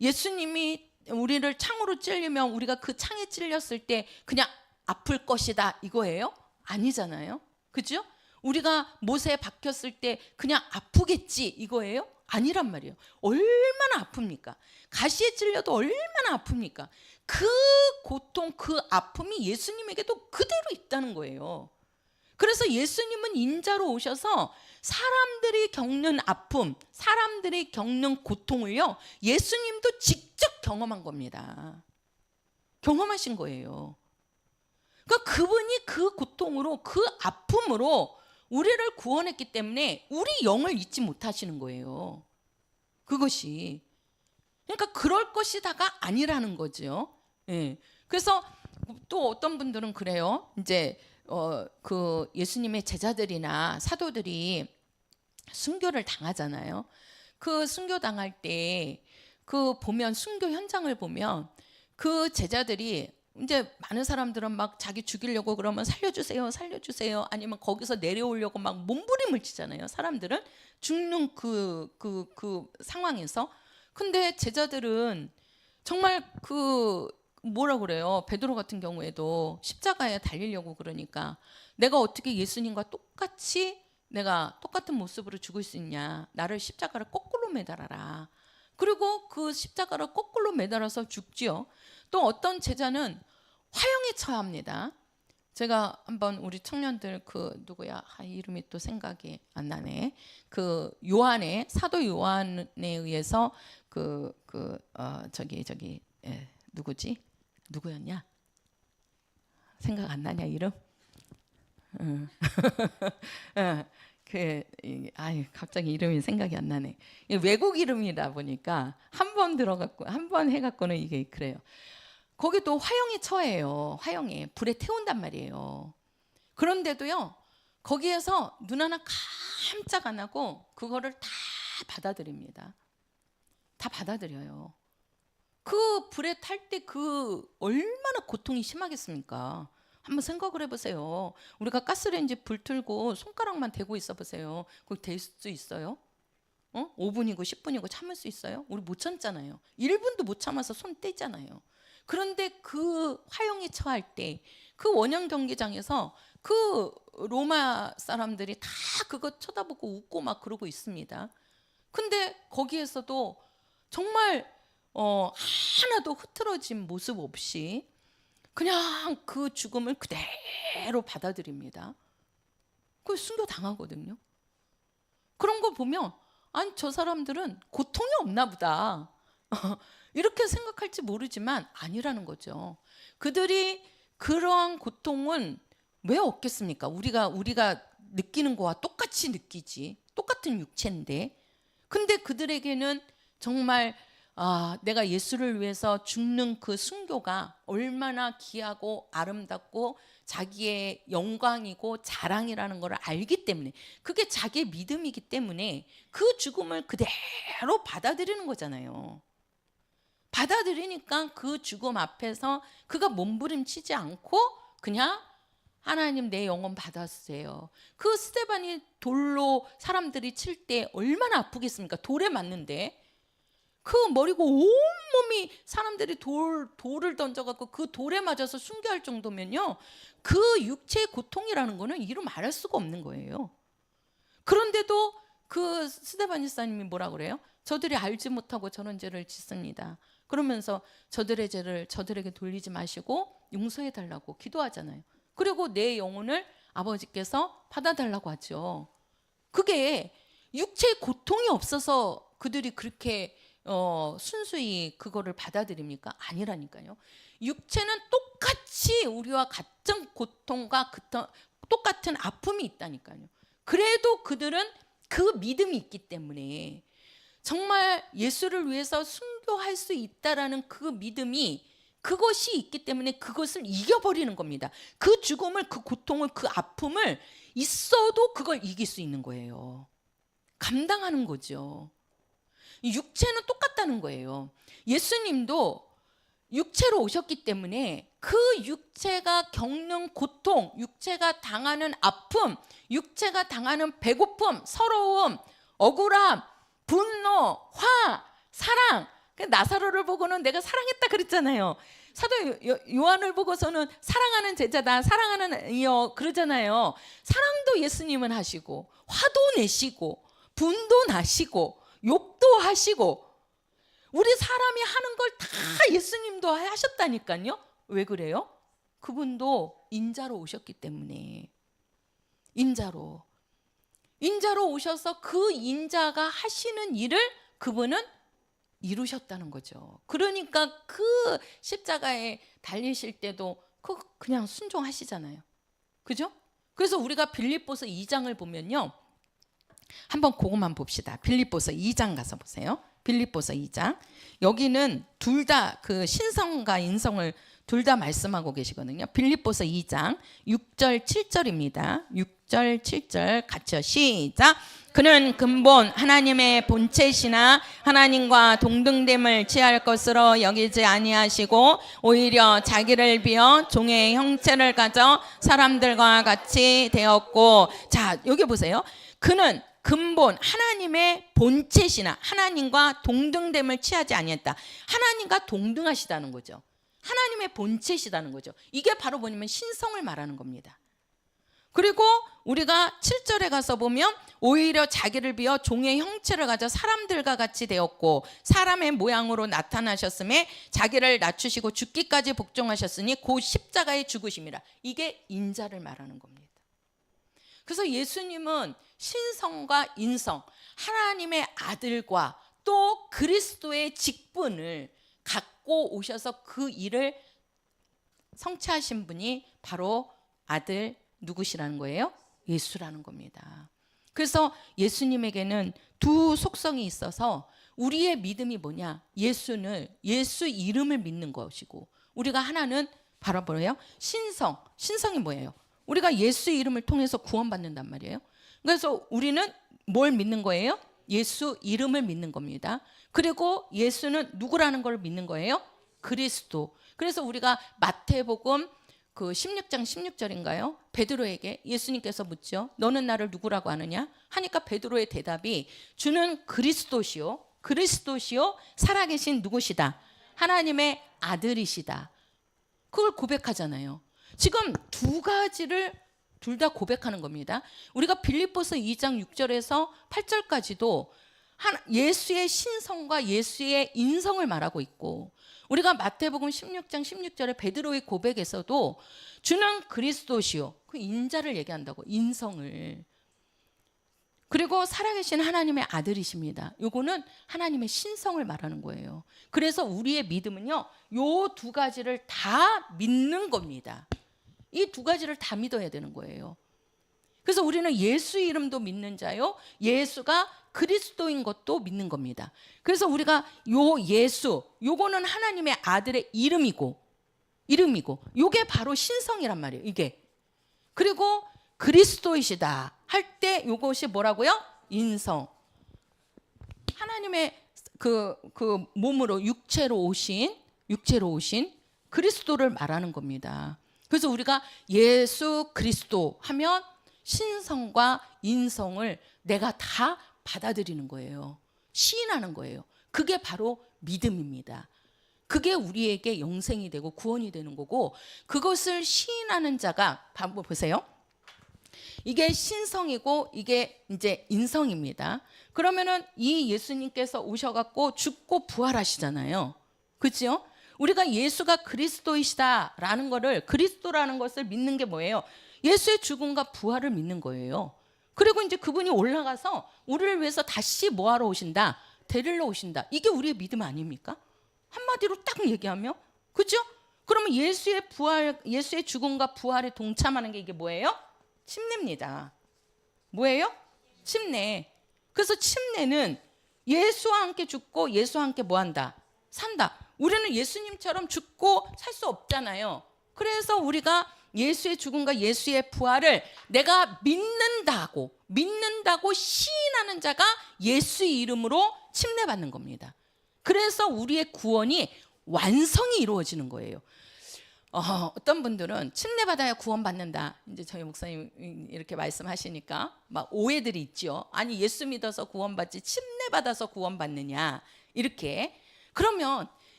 예수님이 우리를 창으로 찔리면 우리가 그 창에 찔렸을 때 그냥 아플 것이다 이거예요? 아니잖아요. 그죠? 우리가 못에 박혔을 때 그냥 아프겠지 이거예요? 아니란 말이에요. 얼마나 아픕니까? 가시에 찔려도 얼마나 아픕니까? 그 고통, 그 아픔이 예수님에게도 그대로 있다는 거예요. 그래서 예수님은 인자로 오셔서 사람들이 겪는 아픔, 사람들이 겪는 고통을요, 예수님도 직접 경험한 겁니다. 경험하신 거예요. 그러니까 그분이 그 고통으로, 그 아픔으로 우리를 구원했기 때문에 우리 영을 잊지 못하시는 거예요. 그것이. 그러니까 그럴 것이다가 아니라는 거죠. 예. 그래서 또 어떤 분들은 그래요. 이제 그 예수님의 제자들이나 사도들이 순교를 당하잖아요. 그 순교 당할 때 그 보면 순교 현장을 보면 그 제자들이 이제 많은 사람들은 막 자기 죽이려고 그러면 살려주세요, 살려주세요. 아니면 거기서 내려오려고 막 몸부림을 치잖아요. 사람들은 죽는 그 상황에서. 근데 제자들은 정말 그 뭐라 그래요? 베드로 같은 경우에도 십자가에 달리려고 그러니까 내가 어떻게 예수님과 똑같이 내가 똑같은 모습으로 죽을 수 있냐? 나를 십자가를 거꾸로 매달아라. 그리고 그 십자가를 거꾸로 매달아서 죽지요. 또 어떤 제자는 화형에 처합니다. 제가 한번 우리 청년들 그 누구야? 이름이 또 생각이 안 나네. 그 요한의 사도 요한에 의해서 누구지? 누구였냐? 생각 안 나냐 이름? 갑자기 이름이 생각이 안 나네. 외국 이름이다 보니까 한 번 들어갔고 한 번 해갖고는 이게 그래요. 거기도 화형에 처해요. 화형에 불에 태운단 말이에요. 그런데도요, 거기에서 눈 하나 깜짝 안 하고 그거를 다 받아들입니다. 다 받아들여요. 그 불에 탈 때 그 얼마나 고통이 심하겠습니까? 한번 생각을 해보세요. 우리가 가스레인지 불 틀고 손가락만 대고 있어 보세요. 그거 될 수 있어요? 5분이고 10분이고 참을 수 있어요? 우리 못 참잖아요. 1분도 못 참아서 손 떼잖아요. 그런데 그 화형에 처할 때 그 원형 경기장에서 그 로마 사람들이 다 그거 쳐다보고 웃고 막 그러고 있습니다. 근데 거기에서도 정말 하나도 흐트러진 모습 없이 그냥 그 죽음을 그대로 받아들입니다. 그 순교 당하거든요. 그런 거 보면 아니 저 사람들은 고통이 없나 보다 이렇게 생각할지 모르지만 아니라는 거죠. 그들이 그러한 고통은 왜 없겠습니까? 우리가 느끼는 거와 똑같이 느끼지. 똑같은 육체인데. 근데 그들에게는 정말 내가 예수를 위해서 죽는 그 순교가 얼마나 귀하고 아름답고 자기의 영광이고 자랑이라는 걸 알기 때문에, 그게 자기의 믿음이기 때문에 그 죽음을 그대로 받아들이는 거잖아요. 받아들이니까 그 죽음 앞에서 그가 몸부림치지 않고 그냥 하나님 내 영혼 받아주세요. 그 스데반이 돌로 사람들이 칠 때 얼마나 아프겠습니까? 돌에 맞는데 그 머리고 온몸이 사람들이 돌을 던져갖고 그 돌에 맞아서 순교할 정도면요, 그 육체의 고통이라는 거는 이루 말할 수가 없는 거예요. 그런데도 그 스데반 집사님이 뭐라 그래요? 저들이 알지 못하고 저런 죄를 짓습니다. 그러면서 저들의 죄를 저들에게 돌리지 마시고 용서해 달라고 기도하잖아요. 그리고 내 영혼을 아버지께서 받아달라고 하죠. 그게 육체의 고통이 없어서 그들이 그렇게 순수히 그거를 받아들입니까? 아니라니까요. 육체는 똑같이 우리와 같은 고통과 똑같은 아픔이 있다니까요. 그래도 그들은 그 믿음이 있기 때문에 정말 예수를 위해서 순교할 수 있다라는 그 믿음이, 그것이 있기 때문에 그것을 이겨버리는 겁니다. 그 죽음을, 그 고통을, 그 아픔을 있어도 그걸 이길 수 있는 거예요. 감당하는 거죠. 육체는 똑같다는 거예요. 예수님도 육체로 오셨기 때문에 그 육체가 겪는 고통, 육체가 당하는 아픔, 육체가 당하는 배고픔, 서러움, 억울함, 분노, 화, 사랑. 나사로를 보고는 내가 사랑했다 그랬잖아요. 사도 요한을 보고서는 사랑하는 제자다, 사랑하는 이여 그러잖아요. 사랑도 예수님은 하시고, 화도 내시고, 분도 나시고, 욕도 하시고, 우리 사람이 하는 걸 다 예수님도 하셨다니까요. 왜 그래요? 그분도 인자로 오셨기 때문에. 인자로 오셔서 그 인자가 하시는 일을 그분은 이루셨다는 거죠. 그러니까 그 십자가에 달리실 때도 그냥 순종하시잖아요. 그죠? 그래서 우리가 빌립보서 2장을 보면요, 한번 그것만 봅시다. 빌립보서 2장 가서 보세요. 빌립보서 2장. 여기는 둘 다 그 신성과 인성을 둘 다 말씀하고 계시거든요. 빌립보서 2장 6절 7절입니다. 6절 7절 같이요. 시작. 그는 근본 하나님의 본체시나 하나님과 동등됨을 취할 것으로 여기지 아니하시고 오히려 자기를 비어 종의 형체를 가져 사람들과 같이 되었고. 자, 여기 보세요. 그는 근본 하나님의 본체시나 하나님과 동등됨을 취하지 아니했다. 하나님과 동등하시다는 거죠. 하나님의 본체시다는 거죠. 이게 바로 뭐냐면 신성을 말하는 겁니다. 그리고 우리가 7절에 가서 보면 오히려 자기를 비어 종의 형체를 가져 사람들과 같이 되었고 사람의 모양으로 나타나셨음에 자기를 낮추시고 죽기까지 복종하셨으니 곧 십자가에 죽으심이라. 이게 인자를 말하는 겁니다. 그래서 예수님은 신성과 인성, 하나님의 아들과 또 그리스도의 직분을 갖고 오셔서 그 일을 성취하신 분이 바로 아들 누구시라는 거예요? 예수라는 겁니다. 그래서 예수님에게는 두 속성이 있어서 우리의 믿음이 뭐냐? 예수 이름을 믿는 것이고 우리가 하나는 바로 뭐예요? 신성이 뭐예요? 우리가 예수 이름을 통해서 구원받는단 말이에요. 그래서 우리는 뭘 믿는 거예요? 예수 이름을 믿는 겁니다. 그리고 예수는 누구라는 걸 믿는 거예요? 그리스도. 그래서 우리가 마태복음 그 16장 16절인가요? 베드로에게 예수님께서 묻죠. 너는 나를 누구라고 하느냐? 하니까 베드로의 대답이 주는 그리스도시요 살아계신 누구시다? 하나님의 아들이시다. 그걸 고백하잖아요. 지금 두 가지를 둘 다 고백하는 겁니다. 우리가 빌립보서 2장 6절에서 8절까지도 예수의 신성과 예수의 인성을 말하고 있고 우리가 마태복음 16장 16절에 베드로의 고백에서도 주는 그리스도시요 그 인자를 얘기한다고 인성을 그리고 살아계신 하나님의 아들이십니다. 요거는 하나님의 신성을 말하는 거예요. 그래서 우리의 믿음은요 요 두 가지를 다 믿는 겁니다. 이 두 가지를 다 믿어야 되는 거예요. 그래서 우리는 예수 이름도 믿는 자요 예수가 그리스도인 것도 믿는 겁니다. 그래서 우리가 요 예수 요거는 하나님의 아들의 이름이고 요게 바로 신성이란 말이에요. 이게 그리고 그리스도이시다 할 때 요것이 뭐라고요? 인성. 하나님의 그 몸으로 육체로 오신 그리스도를 말하는 겁니다. 그래서 우리가 예수 그리스도 하면 신성과 인성을 내가 다 받아들이는 거예요. 시인하는 거예요. 그게 바로 믿음입니다. 그게 우리에게 영생이 되고 구원이 되는 거고 그것을 시인하는 자가 한번 보세요. 이게 신성이고 이게 이제 인성입니다. 그러면은 이 예수님께서 오셔갖고 죽고 부활하시잖아요. 그렇죠? 우리가 예수가 그리스도이시다라는 거를 그리스도라는 것을 믿는 게 뭐예요? 예수의 죽음과 부활을 믿는 거예요. 그리고 이제 그분이 올라가서 우리를 위해서 다시 뭐하러 오신다? 데리러 오신다. 이게 우리의 믿음 아닙니까? 한마디로 딱 얘기하면 그렇죠? 그러면 예수의 부활, 예수의 죽음과 부활에 동참하는 게 이게 뭐예요? 침례입니다. 뭐예요? 침례. 그래서 침례는 예수와 함께 죽고 예수와 함께 뭐한다? 산다. 우리는 예수님처럼 죽고 살 수 없잖아요. 그래서 우리가 예수의 죽음과 예수의 부활을 내가 믿는다고 시인하는 자가 예수의 이름으로 침례받는 겁니다. 그래서 우리의 구원이 완성이 이루어지는 거예요. 어떤 분들은 침례받아야 구원받는다. 이제 저희 목사님 이렇게 말씀하시니까 막 오해들이 있죠. 아니 예수 믿어서 구원받지 침례받아서 구원받느냐 이렇게. 그러면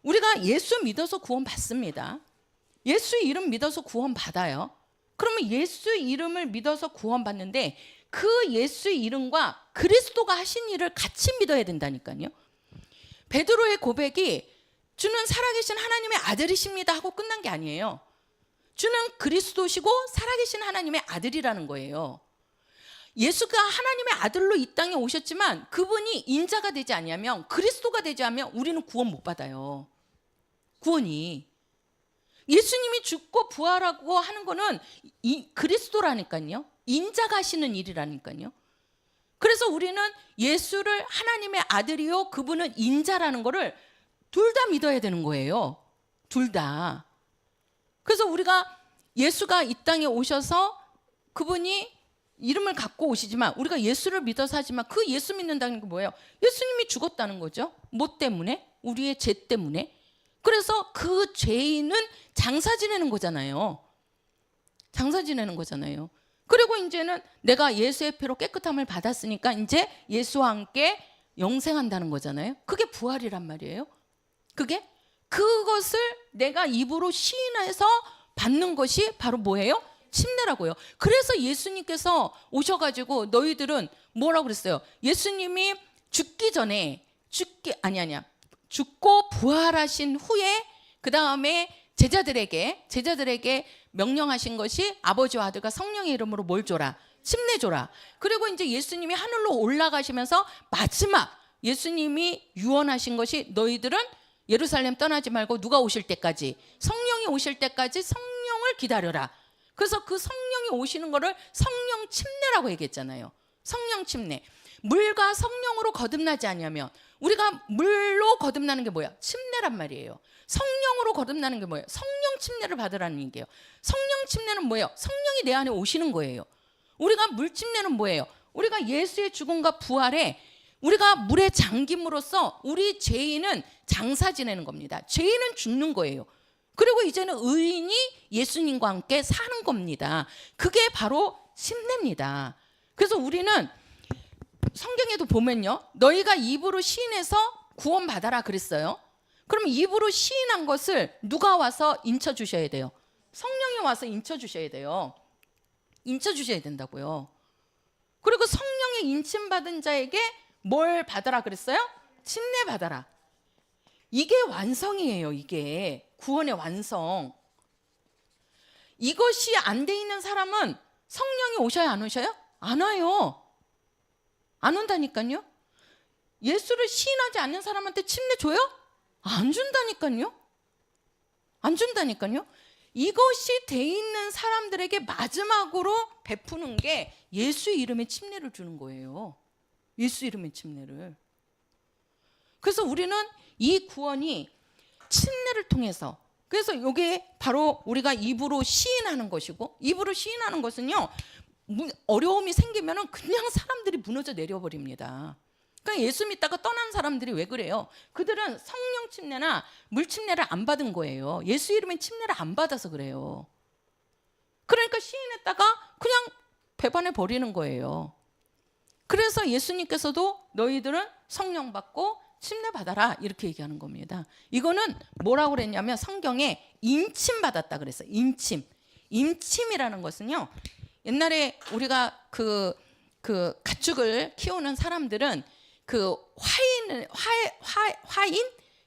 우리가 예수 믿어서 구원받습니다. 예수 이름 믿어서 구원받아요. 그러면 예수 이름을 믿어서 구원받는데 그 예수 이름과 그리스도가 하신 일을 같이 믿어야 된다니까요. 베드로의 고백이 주는 살아계신 하나님의 아들이십니다 하고 끝난 게 아니에요. 주는 그리스도시고 살아계신 하나님의 아들이라는 거예요. 예수가 하나님의 아들로 이 땅에 오셨지만 그분이 인자가 되지 아니하면 그리스도가 되지 않으면 우리는 구원 못 받아요. 구원이. 예수님이 죽고 부활하고 하는 거는 그리스도라니까요. 인자가 하시는 일이라니까요. 그래서 우리는 예수를 하나님의 아들이요 그분은 인자라는 거를 둘 다 믿어야 되는 거예요. 둘 다. 그래서 우리가 예수가 이 땅에 오셔서 그분이 이름을 갖고 오시지만 우리가 예수를 믿어서 하지만 그 예수 믿는다는 게 뭐예요? 예수님이 죽었다는 거죠. 뭐 때문에? 우리의 죄 때문에. 그래서 그 죄인은 장사 지내는 거잖아요. 장사 지내는 거잖아요. 그리고 이제는 내가 예수의 피로 깨끗함을 받았으니까 이제 예수와 함께 영생한다는 거잖아요. 그게 부활이란 말이에요. 그것을 내가 입으로 시인해서 받는 것이 바로 뭐예요? 침례라고요. 그래서 예수님께서 오셔가지고 너희들은 뭐라고 그랬어요? 예수님이 죽기 전에 죽고 부활하신 후에 그 다음에 제자들에게 명령하신 것이 아버지와 아들과 성령의 이름으로 뭘 줘라? 침례 줘라. 그리고 이제 예수님이 하늘로 올라가시면서 마지막 예수님이 유언하신 것이 너희들은 예루살렘 떠나지 말고 누가 오실 때까지, 성령이 오실 때까지 성령을 기다려라. 그래서 그 성령이 오시는 거를 성령 침례라고 얘기했잖아요. 성령 침례. 물과 성령으로 거듭나지 않으면, 우리가 물로 거듭나는 게 뭐야? 침례란 말이에요. 성령으로 거듭나는 게 뭐예요? 성령 침례를 받으라는 얘기예요. 성령 침례는 뭐예요? 성령이 내 안에 오시는 거예요. 우리가 물 침례는 뭐예요? 우리가 예수의 죽음과 부활에 우리가 물에 잠김으로써 우리 죄인은 장사 지내는 겁니다. 죄인은 죽는 거예요. 그리고 이제는 의인이 예수님과 함께 사는 겁니다. 그게 바로 침례입니다. 그래서 우리는 성경에도 보면요, 너희가 입으로 시인해서 구원받아라 그랬어요. 그럼 입으로 시인한 것을 누가 와서 인쳐주셔야 돼요? 성령이 와서 인쳐주셔야 돼요. 인쳐주셔야 된다고요. 그리고 성령의 인침받은 자에게 뭘 받아라 그랬어요? 침례 받아라. 이게 완성이에요. 이게 구원의 완성. 이것이 안 돼 있는 사람은 성령이 오셔야 안 오셔요? 안 와요. 안 온다니까요. 예수를 시인하지 않는 사람한테 침례 줘요? 안 준다니까요. 안 준다니까요. 이것이 돼 있는 사람들에게 마지막으로 베푸는 게 예수 이름의 침례를 주는 거예요. 예수 이름의 침례를. 그래서 우리는 이 구원이 침례를 통해서, 그래서 이게 바로 우리가 입으로 시인하는 것이고, 입으로 시인하는 것은요, 어려움이 생기면 그냥 사람들이 무너져 내려버립니다. 그러니까 예수 믿다가 떠난 사람들이 왜 그래요? 그들은 성령 침례나 물 침례를 안 받은 거예요. 예수 이름의 침례를 안 받아서 그래요. 그러니까 시인했다가 그냥 배반해 버리는 거예요. 그래서 예수님께서도 너희들은 성령 받고 침례 받아라 이렇게 얘기하는 겁니다. 이거는 뭐라고 그랬냐면 성경에 인침 받았다 그랬어요. 인침이라는 것은요, 옛날에 우리가 그 가축을 키우는 사람들은 그 화인,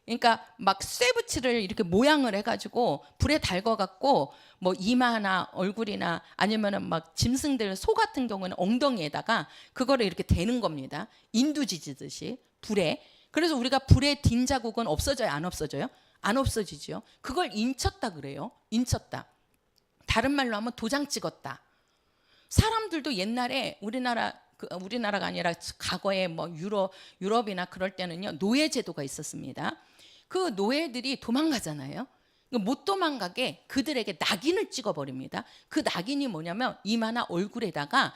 그러니까 막 쇠붙이를 이렇게 모양을 해가지고 불에 달궈갖고 뭐 이마나 얼굴이나 아니면은 막 짐승들 소 같은 경우는 엉덩이에다가 그거를 이렇게 대는 겁니다. 인두지지듯이 불에. 그래서 우리가 불에 딘 자국은 없어져요? 안 없어져요? 안 없어지죠. 그걸 인쳤다 그래요. 인쳤다. 다른 말로 하면 도장 찍었다. 사람들도 옛날에 우리나라가 아니라 과거에 뭐 유럽이나 그럴 때는요, 노예 제도가 있었습니다. 그 노예들이 도망가잖아요. 못 도망가게 그들에게 낙인을 찍어버립니다. 그 낙인이 뭐냐면 이마나 얼굴에다가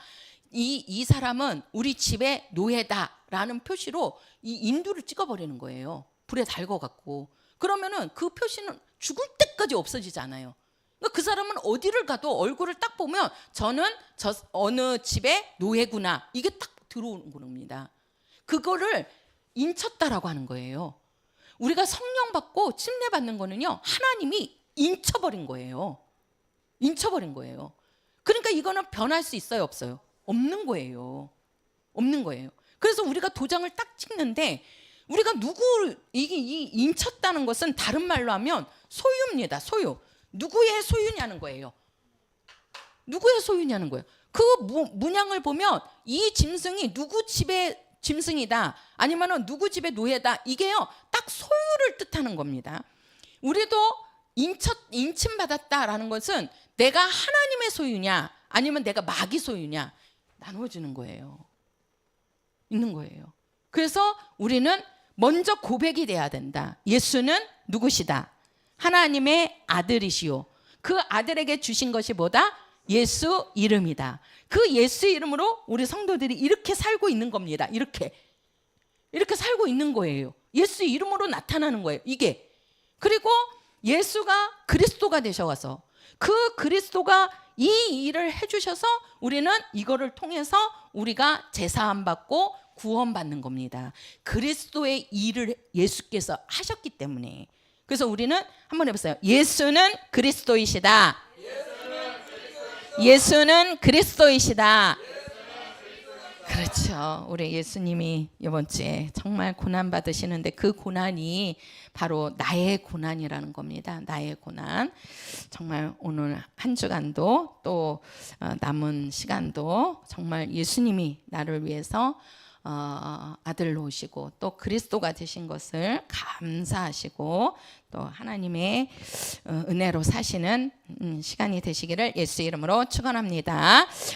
이 사람은 우리 집의 노예다라는 표시로 이 인두를 찍어버리는 거예요. 불에 달궈갖고. 그러면은 그 표시는 죽을 때까지 없어지지 않아요. 그러니까 그 사람은 어디를 가도 얼굴을 딱 보면 저는 저 어느 집의 노예구나, 이게 딱 들어오는 겁니다. 그거를 인쳤다라고 하는 거예요. 우리가 성령 받고 침례 받는 거는요, 하나님이 인쳐버린 거예요. 인쳐버린 거예요. 그러니까 이거는 변할 수 있어요, 없어요? 없는 거예요. 없는 거예요. 그래서 우리가 도장을 딱 찍는데, 우리가 이 인쳤다는 것은 다른 말로 하면 소유입니다. 소유. 누구의 소유냐는 거예요. 누구의 소유냐는 거예요. 그 문양을 보면 이 짐승이 누구 집의 짐승이다, 아니면 누구 집의 노예다, 이게요 딱 소유를 뜻하는 겁니다. 우리도 인침받았다라는 것은 내가 하나님의 소유냐 아니면 내가 마귀 소유냐 나누어지는 거예요. 있는 거예요. 그래서 우리는 먼저 고백이 돼야 된다. 예수는 누구시다? 하나님의 아들이시오. 그 아들에게 주신 것이 뭐다? 예수 이름이다. 그 예수 이름으로 우리 성도들이 이렇게 살고 있는 겁니다. 이렇게 살고 있는 거예요. 예수 이름으로 나타나는 거예요. 이게. 그리고 예수가 그리스도가 되셔서 그 그리스도가 이 일을 해주셔서 우리는 이거를 통해서 우리가 제사함 받고 구원받는 겁니다. 그리스도의 일을 예수께서 하셨기 때문에. 그래서 우리는 한번 해보세요. 예수는 그리스도이시다. 예수는 그리스도이시다. 그렇죠. 우리 예수님이 이번 주에 정말 고난 받으시는데 그 고난이 바로 나의 고난이라는 겁니다. 나의 고난. 정말 오늘 한 주간도 또 남은 시간도 정말 예수님이 나를 위해서 아들로 오시고 또 그리스도가 되신 것을 감사하시고 또 하나님의 은혜로 사시는 시간이 되시기를 예수 이름으로 축원합니다.